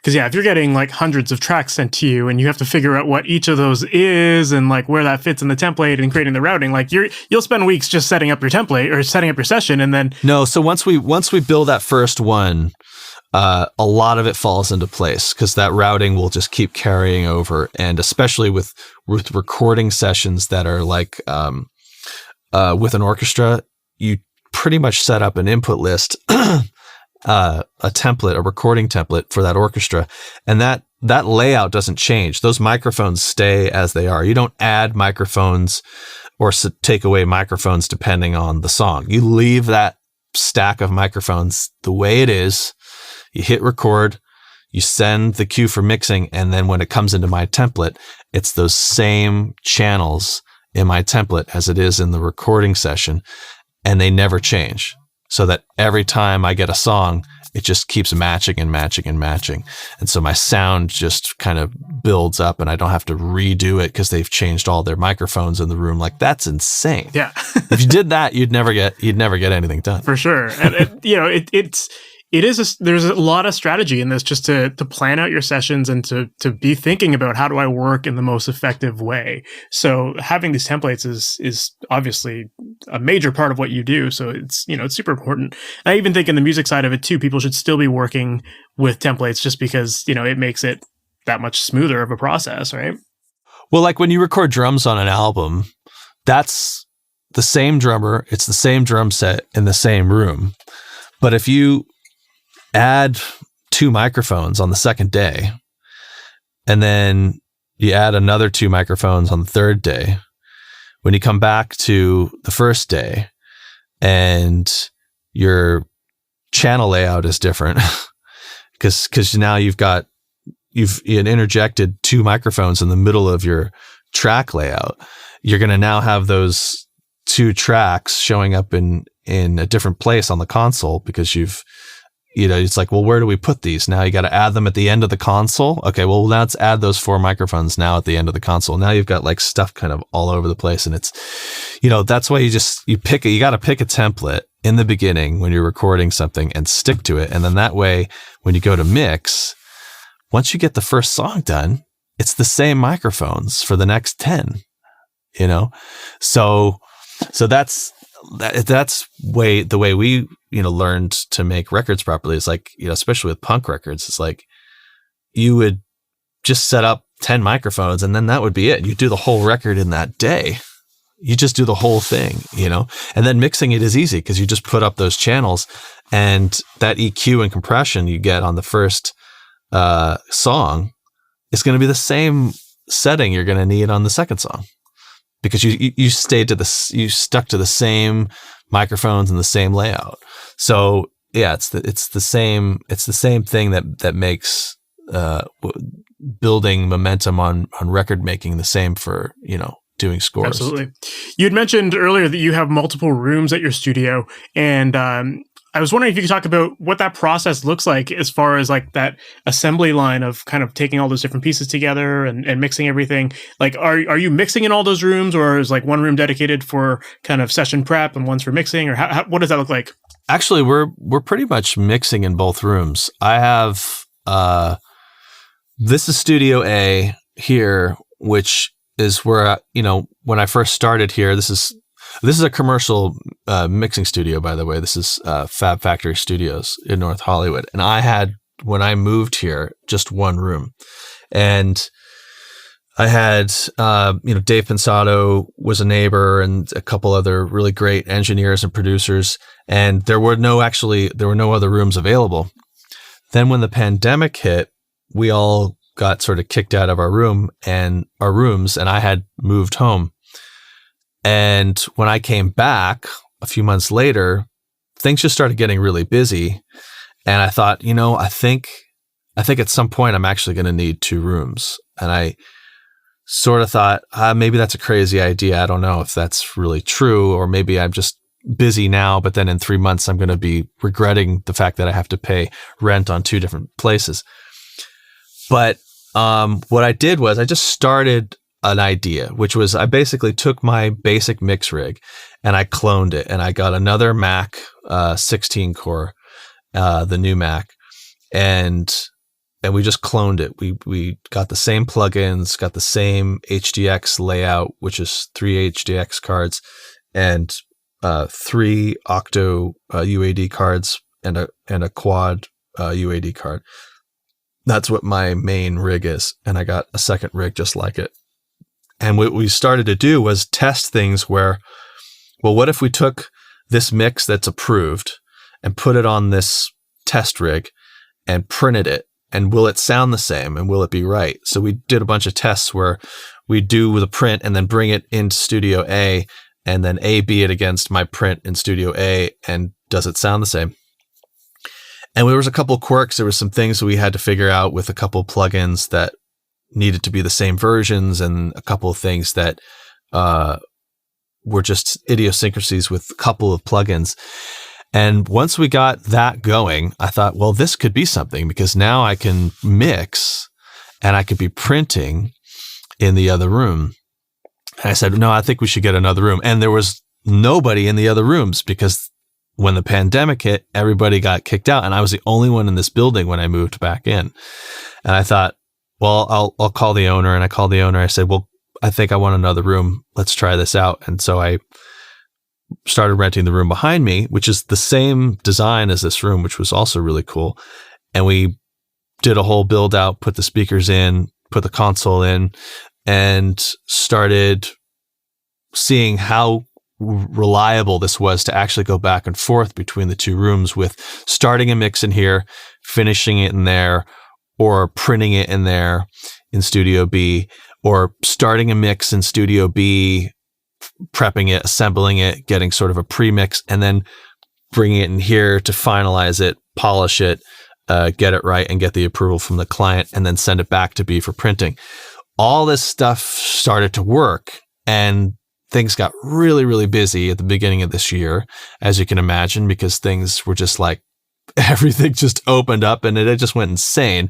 yeah, if you're getting like hundreds of tracks sent to you and you have to figure out what each of those is and like where that fits in the template and creating the routing, like you'll spend weeks just setting up your template or setting up your session, and then so once we build that first one, a lot of it falls into place, because that routing will just keep carrying over. And especially with recording sessions that are like with an orchestra, you pretty much set up an input list, a template, a recording template for that orchestra, and that layout doesn't change. Those microphones stay as they are. You don't add microphones or take away microphones depending on the song. You leave that stack of microphones the way it is. You hit record, you send the cue for mixing, and then when it comes into my template, it's those same channels in my template as it is in the recording session, and they never change. So that every time I get a song, it just keeps matching and matching and matching. And so my sound just kind of builds up, and I don't have to redo it because they've changed all their microphones in the room. Like, that's insane. Yeah. If you did that, you'd never get anything done. For sure. And there's a lot of strategy in this, just to plan out your sessions and to be thinking about, how do I work in the most effective way? So having these templates is obviously a major part of what you do. So it's super important. I even think in the music side of it too, people should still be working with templates, just because, it makes it that much smoother of a process, right? Well, like when you record drums on an album, that's the same drummer, it's the same drum set in the same room. But if you add 2 microphones on the second day, and then you add another 2 microphones on the third day, when you come back to the first day and your channel layout is different, because now you've interjected 2 microphones in the middle of your track layout, you're going to now have those 2 tracks showing up in a different place on the console, because it's like, well, where do we put these? Now you got to add them at the end of the console. Okay, well, now let's add those 4 microphones now at the end of the console. Now you've got like stuff kind of all over the place. And it's, that's why you got to pick a template in the beginning when you're recording something and stick to it. And then that way, when you go to mix, once you get the first song done, it's the same microphones for the next 10, you know? So that's the way we, learned to make records properly is like, especially with punk records, it's like you would just set up 10 microphones and then that would be it. You do the whole record in that day. You just do the whole thing, and then mixing it is easy because you just put up those channels and that EQ and compression you get on the first song is going to be the same setting you're going to need on the second song because you stuck to the same microphones and the same layout. So yeah, it's the same thing that makes building momentum on record making the same for doing scores. Absolutely. You had mentioned earlier that you have multiple rooms at your studio, and I was wondering if you could talk about what that process looks like as far as like that assembly line of kind of taking all those different pieces together and mixing everything. Like, are you mixing in all those rooms, or is like one room dedicated for kind of session prep and one's for mixing, or what does that look like? Actually, we're pretty much mixing in both rooms. I have this is Studio A here, which is where when I first started here. This is a commercial mixing studio, by the way. This is Fab Factory Studios in North Hollywood. And I had, when I moved here, just one room. And I had, Dave Pensato was a neighbor and a couple other really great engineers and producers. And there were no other rooms available. Then when the pandemic hit, we all got sort of kicked out of our rooms, and I had moved home. And when I came back a few months later, things just started getting really busy. And I thought, I think at some point I'm actually going to need 2 rooms. And I sort of thought, maybe that's a crazy idea. I don't know if that's really true, or maybe I'm just busy now, but then in 3 months I'm going to be regretting the fact that I have to pay rent on 2 different places. But what I did was I just started an idea, which was I basically took my basic mix rig and I cloned it, and I got another Mac 16 core, the new Mac, and we just cloned it. We got the same plugins, got the same HDX layout, which is 3 HDX cards and 3 octo UAD cards and a quad UAD card. That's what my main rig is, and I got a second rig just like it. And what we started to do was test things where, well, what if we took this mix that's approved and put it on this test rig and printed it, and will it sound the same and will it be right? So we did a bunch of tests where we do the print and then bring it into Studio A and then A/B it against my print in Studio A, and does it sound the same? And there was a couple of quirks. There was some things that we had to figure out with a couple of plugins that needed to be the same versions, and a couple of things that were just idiosyncrasies with a couple of plugins. And once we got that going, I thought, well, this could be something, because now I can mix and I could be printing in the other room. And I said, no, I think we should get another room. And there was nobody in the other rooms, because when the pandemic hit, everybody got kicked out, and I was the only one in this building when I moved back in. And I thought, well, I'll call the owner. And I called the owner. I said, well, I think I want another room. Let's try this out. And so I started renting the room behind me, which is the same design as this room, which was also really cool. And we did a whole build out, put the speakers in, put the console in, and started seeing how reliable this was to actually go back and forth between the 2 rooms, with starting a mix in here, finishing it in there, or printing it in there in Studio B, or starting a mix in Studio B, prepping it, assembling it, getting sort of a pre-mix, and then bringing it in here to finalize it, polish it, get it right, and get the approval from the client, and then send it back to B for printing. All this stuff started to work, and things got really, really busy at the beginning of this year, as you can imagine, because things were just like, everything just opened up and it just went insane.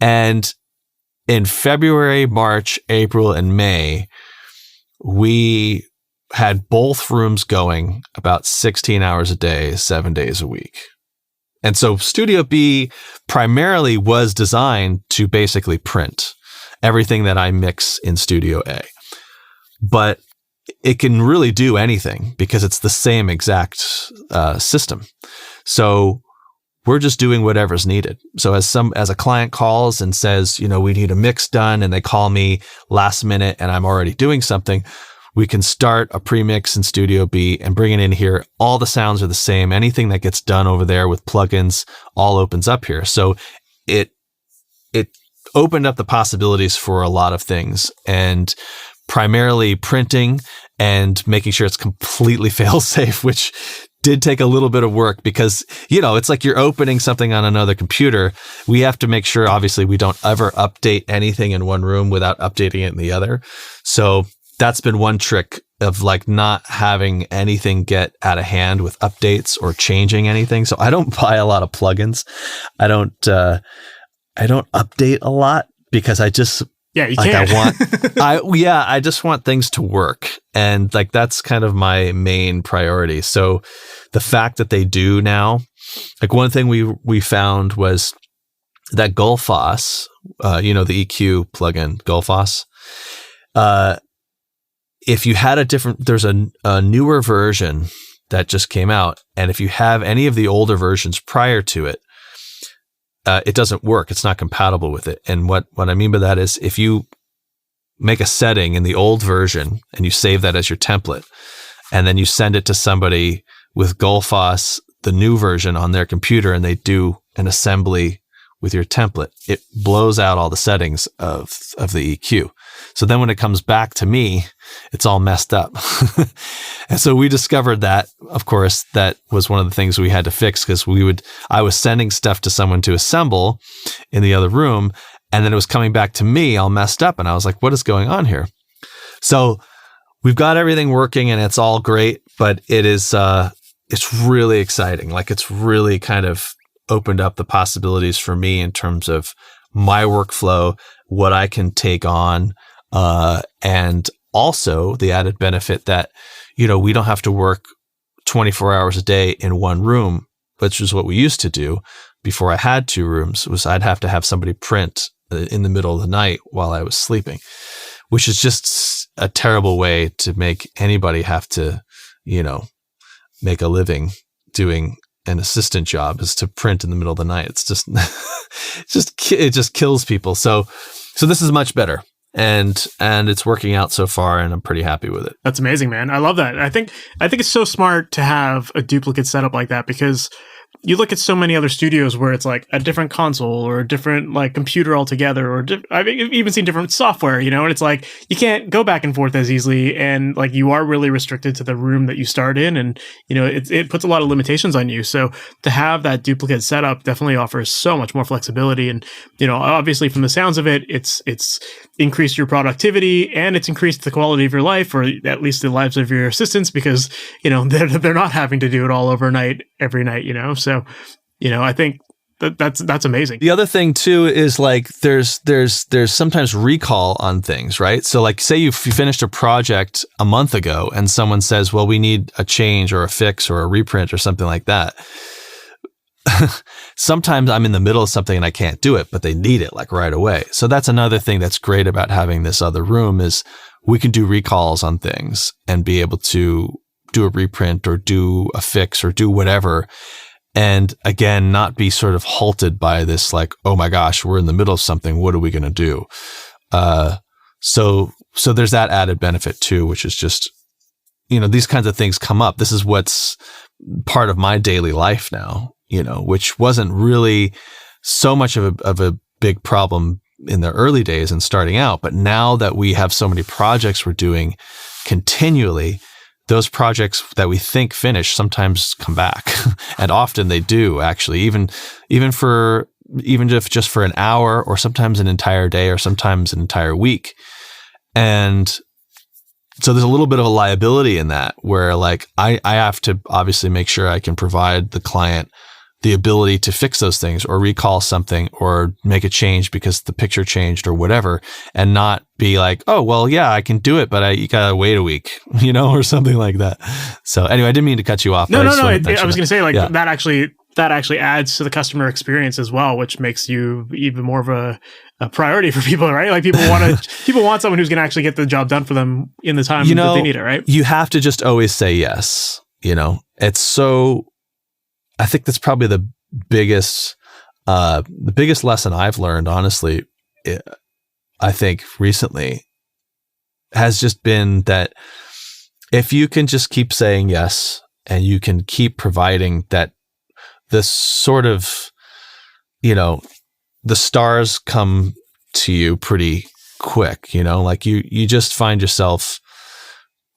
And in February, March, April, and May, we had both rooms going about 16 hours a day, 7 days a week. And so Studio B primarily was designed to basically print. everything that I mix in Studio A. But it can really do anything because it's the same exact system. So we're just doing whatever's needed. So as a client calls and says, we need a mix done, and they call me last minute and I'm already doing something, we can start a pre-mix in Studio B and bring it in here. All the sounds are the same. Anything that gets done over there with plugins all opens up here. So it opened up the possibilities for a lot of things, and primarily printing and making sure it's completely fail-safe, which did take a little bit of work because, it's like you're opening something on another computer. We have to make sure, obviously, we don't ever update anything in one room without updating it in the other. So that's been one trick of like not having anything get out of hand with updates or changing anything. So I don't buy a lot of plugins. I don't update a lot because I just, you can't. I just want things to work. And like, that's kind of my main priority. So the fact that they do now, like one thing we found was that Gullfoss, the EQ plugin, Gullfoss, if you had there's a newer version that just came out. And if you have any of the older versions prior to it, it doesn't work. It's not compatible with it. And what I mean by that is if you make a setting in the old version and you save that as your template, and then you send it to somebody with Gullfoss, the new version on their computer, and they do an assembly with your template, it blows out all the settings of the EQ. So then when it comes back to me, it's all messed up. And so we discovered that, of course, that was one of the things we had to fix because I was sending stuff to someone to assemble in the other room, and then it was coming back to me all messed up. And I was like, what is going on here? So we've got everything working and it's all great, but it's really exciting. Like it's really kind of opened up the possibilities for me in terms of my workflow, what I can take on, and also the added benefit that, we don't have to work 24 hours a day in one room, which is what we used to do before I had two rooms. Was I'd have to have somebody print in the middle of the night while I was sleeping, which is just a terrible way to make anybody have to, make a living doing an assistant job, is to print in the middle of the night. It's just, it just kills people. So this is much better. And it's working out so far, and I'm pretty happy with it. That's amazing, man. I love that. I think it's so smart to have a duplicate setup like that, because you look at so many other studios where it's like a different console or a different like computer altogether, or I've even seen different software, and it's like you can't go back and forth as easily, and like you are really restricted to the room that you start in, and it puts a lot of limitations on you. So to have that duplicate setup definitely offers so much more flexibility, and obviously from the sounds of it, it's increased your productivity and it's increased the quality of your life, or at least the lives of your assistants, because they're not having to do it all overnight every night. So I think that's amazing. The other thing too is like there's sometimes recall on things, right? So like say you finished a project a month ago and someone says, well, we need a change or a fix or a reprint or something like that. Sometimes I'm in the middle of something and I can't do it, but they need it like right away. So that's another thing that's great about having this other room is we can do recalls on things and be able to do a reprint or do a fix or do whatever. And again, not be sort of halted by this, like, oh my gosh, we're in the middle of something. What are we going to do? So there's that added benefit too, which is just, these kinds of things come up. This is what's part of my daily life now, which wasn't really so much of a big problem in the early days and starting out. But now that we have so many projects we're doing continually, those projects that we think finish sometimes come back, and often they do actually, even if just for an hour or sometimes an entire day or sometimes an entire week. And so there's a little bit of a liability in that where like I have to obviously make sure I can provide the client the ability to fix those things or recall something or make a change because the picture changed or whatever, and not be like, oh, well, yeah, I can do it, but you gotta wait a week, or something like that. So anyway, I didn't mean to cut you off. No. I was going to say that actually that actually adds to the customer experience as well, which makes you even more of a priority for people, right? Like people want someone who's going to actually get the job done for them in the time that they need it, right? You have to just always say yes. I think that's probably the biggest lesson I've learned, honestly, I think recently has just been that if you can just keep saying yes and you can keep providing that, this sort of, the stars come to you pretty quick, like you just find yourself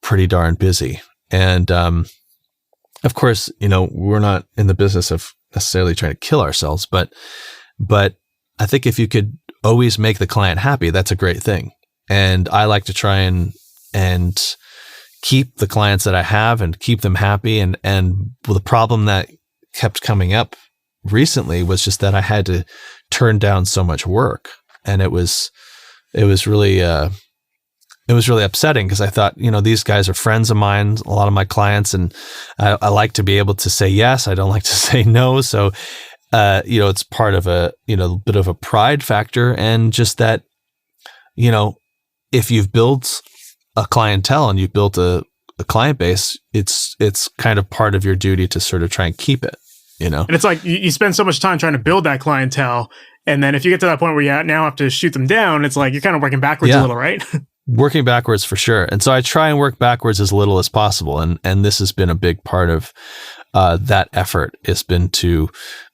pretty darn busy. And, of course, we're not in the business of necessarily trying to kill ourselves, but I think if you could always make the client happy, that's a great thing. And I like to try and keep the clients that I have and keep them happy. And the problem that kept coming up recently was just that I had to turn down so much work, and it was really upsetting because I thought, these guys are friends of mine, a lot of my clients, and I like to be able to say yes. I don't like to say no. So, it's part of a bit of a pride factor, and just that, if you've built a clientele and you've built a client base, it's kind of part of your duty to sort of try and keep it, And it's like you spend so much time trying to build that clientele. And then if you get to that point where you now have to shoot them down, it's like you're kind of working backwards a little, right? Working backwards for sure. And so I try and work backwards as little as possible. And this has been a big part of that effort, has been to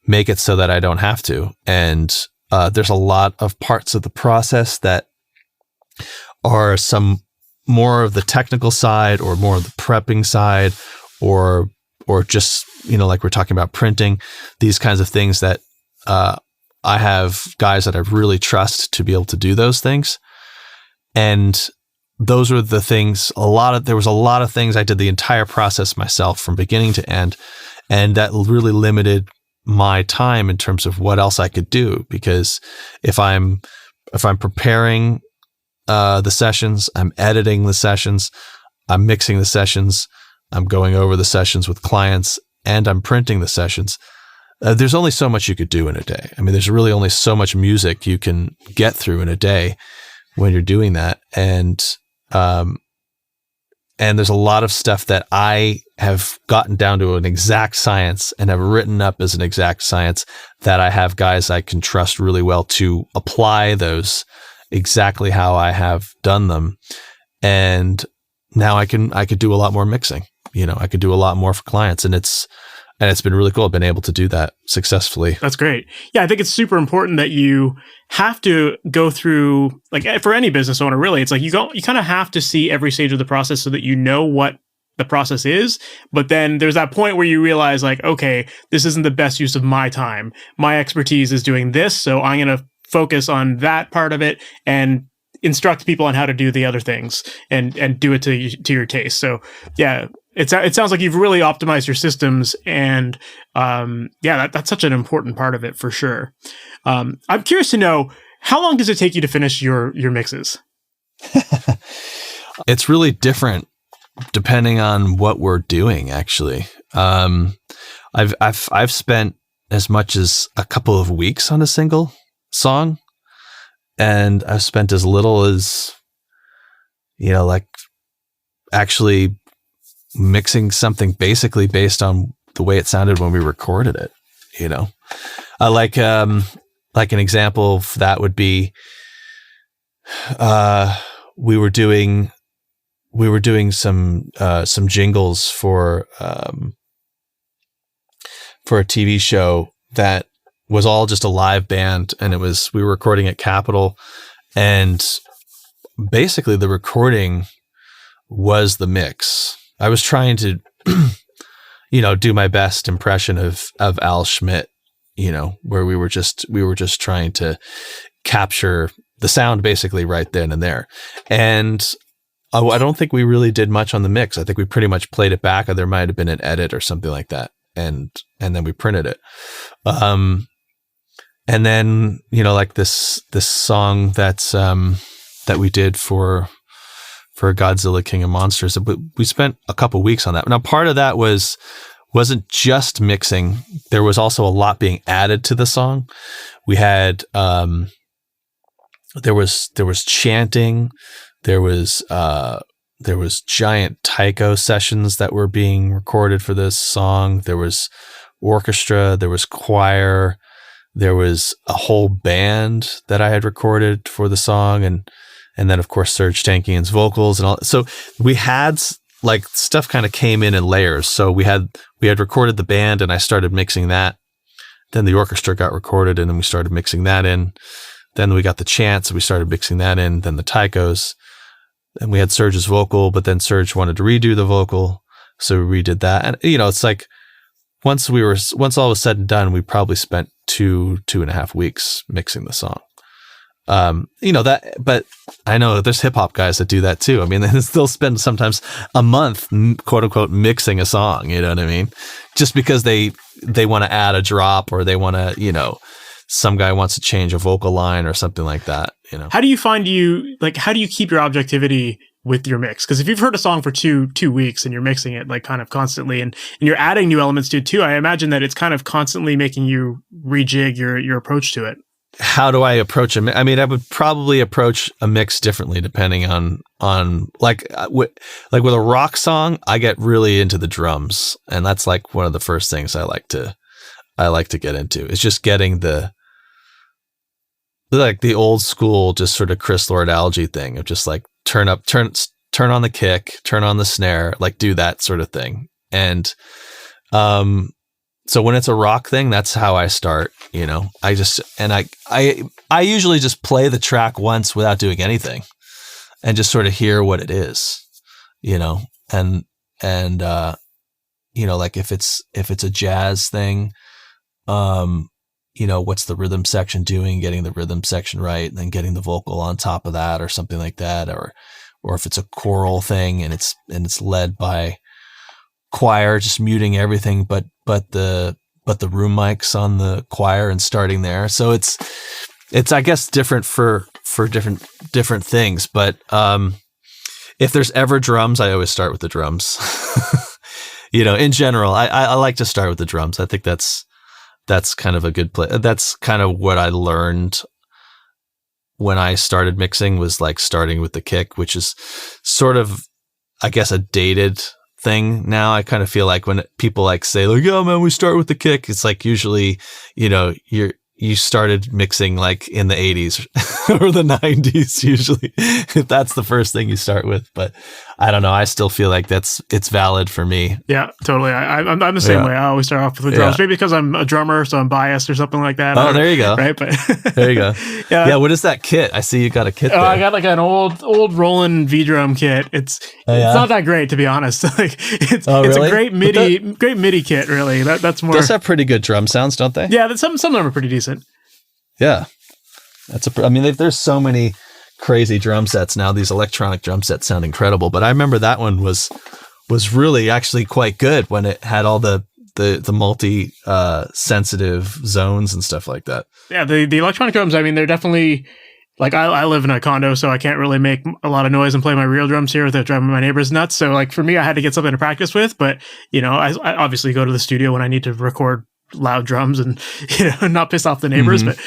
make it so that I don't have to. And there's a lot of parts of the process that are some more of the technical side or more of the prepping side or just, like we're talking about printing, these kinds of things that I have guys that I really trust to be able to do those things. And those are the things, there was a lot of things I did the entire process myself from beginning to end. And that really limited my time in terms of what else I could do. Because if I'm preparing the sessions, I'm editing the sessions, I'm mixing the sessions, I'm going over the sessions with clients, and I'm printing the sessions, there's only so much you could do in a day. I mean, there's really only so much music you can get through in a day when you're doing that. And there's a lot of stuff that I have gotten down to an exact science and have written up as an exact science that I have guys I can trust really well to apply those exactly how I have done them. And now I could do a lot more mixing, I could do a lot more for clients, and it's been really cool. I've been able to do that successfully. That's great. Yeah, I think it's super important that you have to go through, like for any business owner, really, it's like you kind of have to see every stage of the process so that you know what the process is. But then there's that point where you realize like, okay, this isn't the best use of my time. My expertise is doing this, so I'm going to focus on that part of it and instruct people on how to do the other things and do it to your taste. So yeah, it sounds like you've really optimized your systems, and that's such an important part of it for sure. I'm curious to know, how long does it take you to finish your mixes? It's really different depending on what we're doing, actually. I've spent as much as a couple of weeks on a single song, and I've spent as little as, like actually mixing something basically based on the way it sounded when we recorded it. Like an example of that would be, we were doing some jingles for a TV show that was all just a live band, and we were recording at Capitol, and basically the recording was the mix. I was trying to, do my best impression of Al Schmidt, where we were just trying to capture the sound basically right then and there. And I don't think we really did much on the mix. I think we pretty much played it back, or there might have been an edit or something like that. And then we printed it. And then, like this song that we did for Godzilla King of Monsters, we spent a couple weeks on that. Now, part of that was wasn't just mixing. There was also a lot being added to the song. We had there was chanting, there was giant taiko sessions that were being recorded for this song. There was orchestra, there was choir, there was a whole band that I had recorded for the song, and then of course Serge Tankian's vocals and all. So we had like stuff kind of came in layers. So we had recorded the band, and I started mixing that. Then the orchestra got recorded, and then we started mixing that in. Then we got the chants, we started mixing that in. Then the taikos. And we had Serge's vocal, but then Serge wanted to redo the vocal, so we redid that. And it's like once all was said and done, we probably spent 2.5 weeks mixing the song. But I know there's hip hop guys that do that too. I mean, they still spend sometimes a month, quote unquote, mixing a song. You know what I mean? Just because they want to add a drop, or they want to, some guy wants to change a vocal line or something like that. How do you find how do you keep your objectivity with your mix? Because if you've heard a song for two weeks and you're mixing it like kind of constantly, and you're adding new elements to it too, I imagine that it's kind of constantly making you rejig your approach to it. How do I approach a mix? I mean, I would probably approach a mix differently depending on like with a rock song, I get really into the drums, and that's like one of the first things I like to get into. It's just getting the old school, just sort of Chris Lord-Alge thing of just like turn on the kick, turn on the snare, like do that sort of thing. And so when it's a rock thing, that's how I start. I usually just play the track once without doing anything, and just sort of hear what it is, and like if it's a jazz thing, what's the rhythm section doing, getting the rhythm section right, and then getting the vocal on top of that or something like that. Or if it's a choral thing and it's led by choir, just muting everything, but the room mics on the choir and starting there. So it's I guess different for different things. But, if there's ever drums, I always start with the drums. In general, I like to start with the drums. I think that's kind of a good play. That's kind of what I learned when I started mixing, was like starting with the kick, which is sort of, I guess, a dated thing now. I kind of feel like when people like say like, "Oh man, we start with the kick," it's like usually, you started mixing like in the 80s or the 90s usually, if that's the first thing you start with. But I don't know. I still feel like it's valid for me. Yeah, totally. I'm the same way. I always start off with the drums, maybe because I'm a drummer, so I'm biased or something like that. Oh, there you go. Right. But there you go. Yeah. What is that kit? I see you got a kit there. I got like an old Roland V-drum kit. It's not that great, to be honest. Like it's a great MIDI kit, really. That's more. Those have pretty good drum sounds, don't they? Yeah, some of them are pretty decent. Yeah. There's so many crazy drum sets now. These electronic drum sets sound incredible, but I remember that one was really actually quite good when it had all the multi sensitive zones and stuff like that. Yeah, the electronic drums, they're definitely like, I live in a condo, so I can't really make a lot of noise and play my real drums here without driving my neighbors nuts. So like for me, I had to get something to practice with, but I obviously go to the studio when I need to record loud drums and not piss off the neighbors, but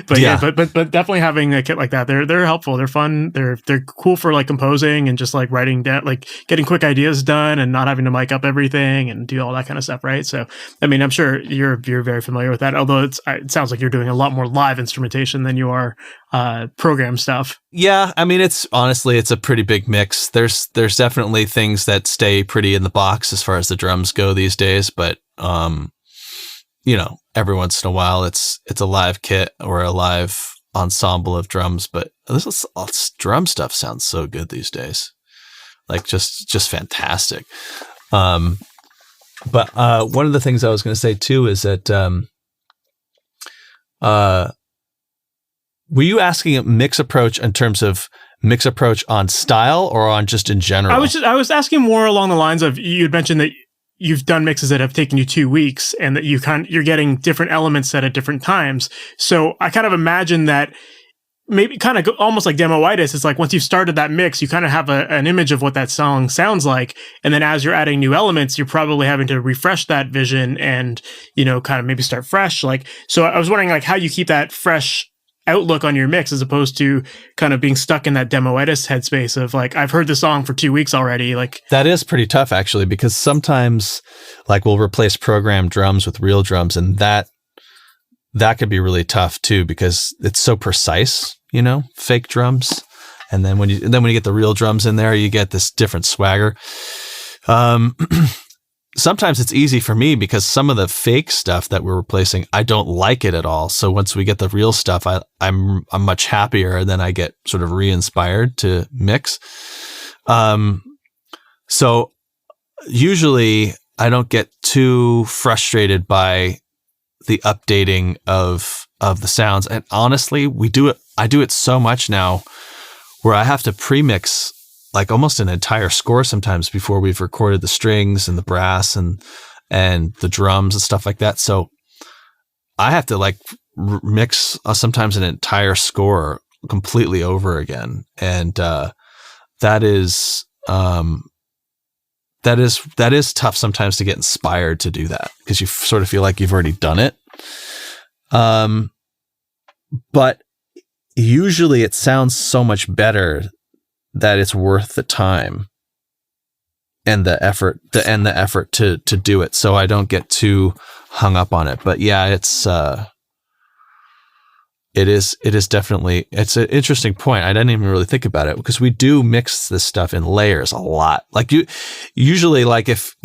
but definitely having a kit like that, they're helpful, they're fun, they're cool for like composing and just like writing down, like getting quick ideas done and not having to mic up everything and do all that kind of stuff, right? So I'm sure you're very familiar with that, although it sounds like you're doing a lot more live instrumentation than you are program stuff. Yeah, it's a pretty big mix. There's definitely things that stay pretty in the box as far as the drums go these days, but every once in a while it's a live kit or a live ensemble of drums. But this drum stuff sounds so good these days, like just fantastic. But one of the things I was going to say too is that were you asking a mix approach in terms of mix approach on style or on just in general? I was asking more along the lines of, you'd mentioned that you've done mixes that have taken you 2 weeks and that you're getting different elements set at different times. So I kind of imagine that maybe kind of almost like demoitis. It's like once you've started that mix, you kind of have an image of what that song sounds like. And then as you're adding new elements, you're probably having to refresh that vision and, kind of maybe start fresh. So I was wondering how you keep that fresh outlook on your mix as opposed to kind of being stuck in that demoitis headspace of I've heard the song for 2 weeks already. That is pretty tough actually, because sometimes we'll replace programmed drums with real drums, and that could be really tough too, because it's so precise, fake drums. And then when you get the real drums in there, you get this different swagger. Sometimes it's easy for me because some of the fake stuff that we're replacing, I don't like it at all. So once we get the real stuff, I'm much happier, and then I get sort of re-inspired to mix. So usually I don't get too frustrated by the updating of the sounds. And honestly, I do it so much now where I have to pre-mix almost an entire score sometimes before we've recorded the strings and the brass and the drums and stuff like that. So I have to mix sometimes an entire score completely over again. And that is tough sometimes to get inspired to do that, because you sort of feel like you've already done it. But usually it sounds so much better that it's worth the time and the effort to do it. So I don't get too hung up on it. But yeah, it is definitely, it's an interesting point. I didn't even really think about it, because we do mix this stuff in layers a lot. Usually if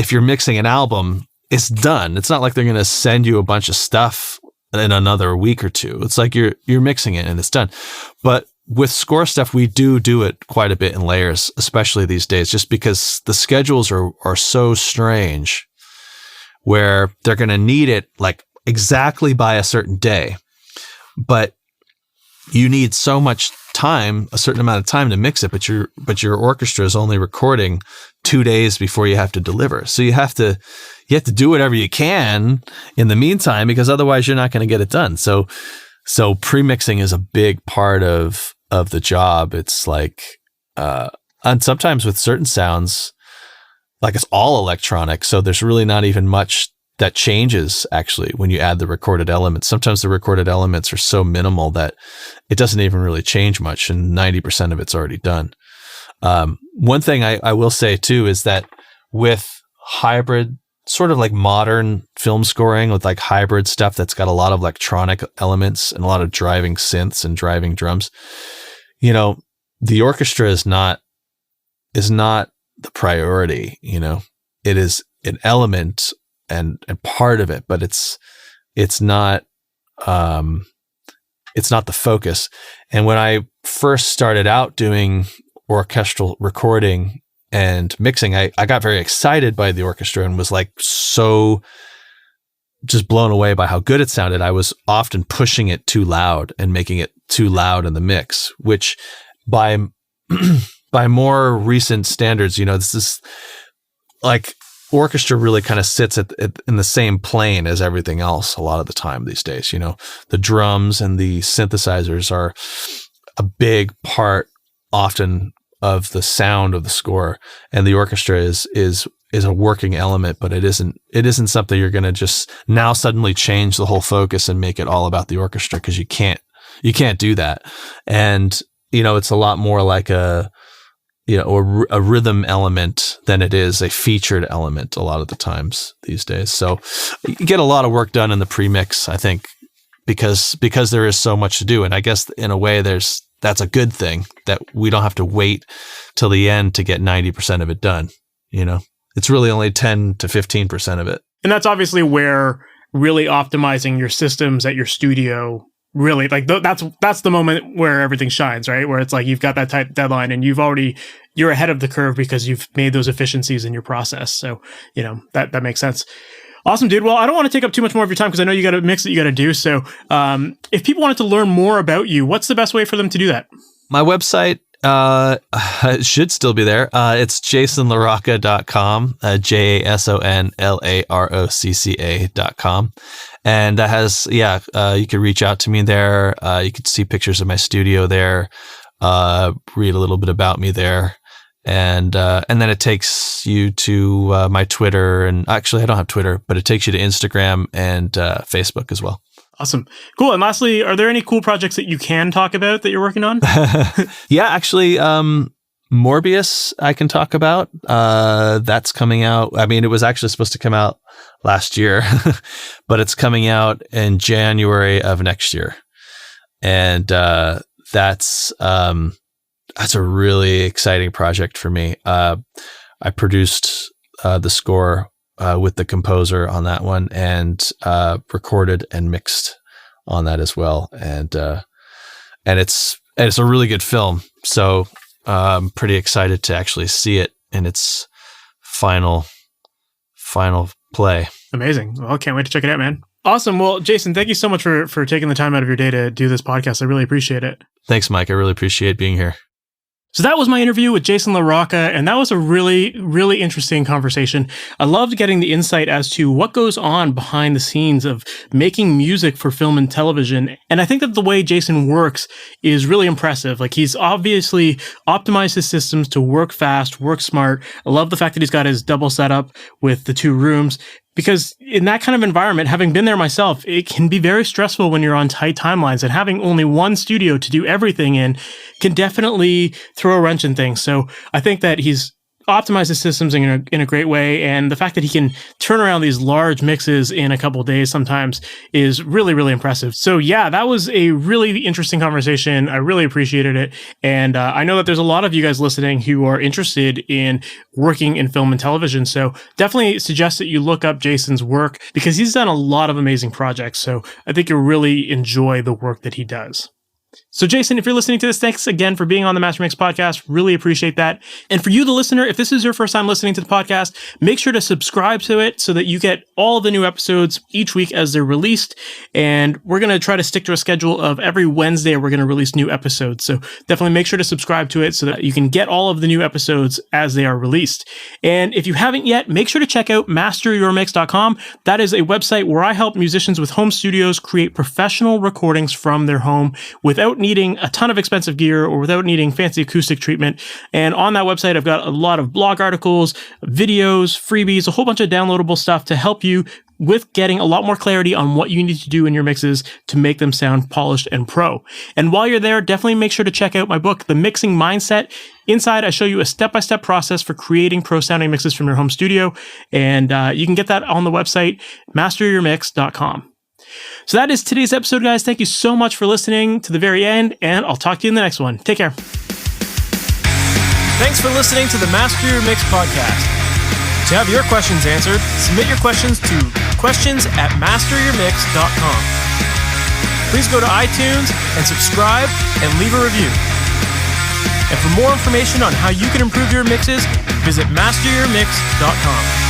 you're mixing an album, it's done. It's not like they're going to send you a bunch of stuff in another week or two. It's you're mixing it and it's done. But with score stuff, we do it quite a bit in layers, especially these days, just because the schedules are so strange, where they're going to need it exactly by a certain day, but you need so much time, a certain amount of time to mix it, but your orchestra is only recording 2 days before you have to deliver. So you have to do whatever you can in the meantime, because otherwise you're not going to get it done. So pre-mixing is a big part of the job. It's and sometimes with certain sounds, it's all electronic. So there's really not even much that changes actually when you add the recorded elements. Sometimes the recorded elements are so minimal that it doesn't even really change much, and 90% of it's already done. One thing I will say too is that with hybrid, sort of modern film scoring with hybrid stuff that's got a lot of electronic elements and a lot of driving synths and driving drums, the orchestra is not the priority. It is an element and part of it, but it's not the focus. And when I first started out doing orchestral recording and mixing, I got very excited by the orchestra and was so just blown away by how good it sounded. I was often pushing it too loud and making it too loud in the mix, which by more recent standards, this is orchestra really kind of sits in the same plane as everything else a lot of the time these days. The drums and the synthesizers are a big part often of the sound of the score, and the orchestra is a working element, but it isn't something you're going to just now suddenly change the whole focus and make it all about the orchestra, because you can't do that. And it's a lot more like a rhythm element than it is a featured element a lot of the times these days. So you get a lot of work done in the pre-mix, I think, because there is so much to do. And I guess in a way that's a good thing, that we don't have to wait till the end to get 90% of it done. It's really only 10 to 15% of it. And that's obviously where really optimizing your systems at your studio really that's the moment where everything shines, right? Where it's you've got that tight deadline and you're ahead of the curve because you've made those efficiencies in your process. So, that makes sense. Awesome, dude. Well, I don't want to take up too much more of your time because I know you got a mix that you got to do. So if people wanted to learn more about you, what's the best way for them to do that? My website, It should still be there. It's jasonlarocca.com, JasonLarocca.com. And that has, you could reach out to me there. You could see pictures of my studio there, read a little bit about me there. And then it takes you to my Twitter, and actually I don't have Twitter, but it takes you to Instagram and Facebook as well. Awesome. Cool. And lastly, are there any cool projects that you can talk about that you're working on? Yeah, actually, Morbius I can talk about. That's coming out. I mean, it was actually supposed to come out last year, but it's coming out in January of next year. And that's a really exciting project for me. I produced the score with the composer on that one, and recorded and mixed on that as well. And it's a really good film. So I'm pretty excited to actually see it in its final play. Amazing. Well, I can't wait to check it out, man. Awesome. Well, Jason, thank you so much for taking the time out of your day to do this podcast. I really appreciate it. Thanks, Mike. I really appreciate being here. So that was my interview with Jason LaRocca, and that was a really, really interesting conversation. I loved getting the insight as to what goes on behind the scenes of making music for film and television. And I think that the way Jason works is really impressive. Like, he's obviously optimized his systems to work fast, work smart. I love the fact that he's got his double setup with the 2 rooms. Because in that kind of environment, having been there myself, it can be very stressful when you're on tight timelines, and having only one studio to do everything in can definitely throw a wrench in things. So I think that he's optimized his systems in a great way, and the fact that he can turn around these large mixes in a couple of days sometimes is really, really impressive. So yeah, that was a really interesting conversation. I really appreciated it, and I know that there's a lot of you guys listening who are interested in working in film and television, so definitely suggest that you look up Jason's work, because he's done a lot of amazing projects, so I think you'll really enjoy the work that he does. So Jason, if you're listening to this, thanks again for being on the MasterYourMix podcast. Really appreciate that. And for you, the listener, if this is your first time listening to the podcast, make sure to subscribe to it so that you get all of the new episodes each week as they're released. And we're going to try to stick to a schedule of every Wednesday we're going to release new episodes. So definitely make sure to subscribe to it so that you can get all of the new episodes as they are released. And if you haven't yet, make sure to check out MasterYourMix.com. That is a website where I help musicians with home studios create professional recordings from their home without needing a ton of expensive gear or without needing fancy acoustic treatment. And on that website, I've got a lot of blog articles, videos, freebies, a whole bunch of downloadable stuff to help you with getting a lot more clarity on what you need to do in your mixes to make them sound polished and pro. And while you're there, definitely make sure to check out my book, The Mixing Mindset. Inside, I show you a step-by-step process for creating pro-sounding mixes from your home studio. And you can get that on the website, MasterYourMix.com. So that is today's episode, guys. Thank you so much for listening to the very end, and I'll talk to you in the next one. Take care. Thanks for listening to the Master Your Mix podcast. To have your questions answered, submit your questions to questions@masteryourmix.com. Please go to iTunes and subscribe and leave a review. And for more information on how you can improve your mixes, visit MasterYourMix.com.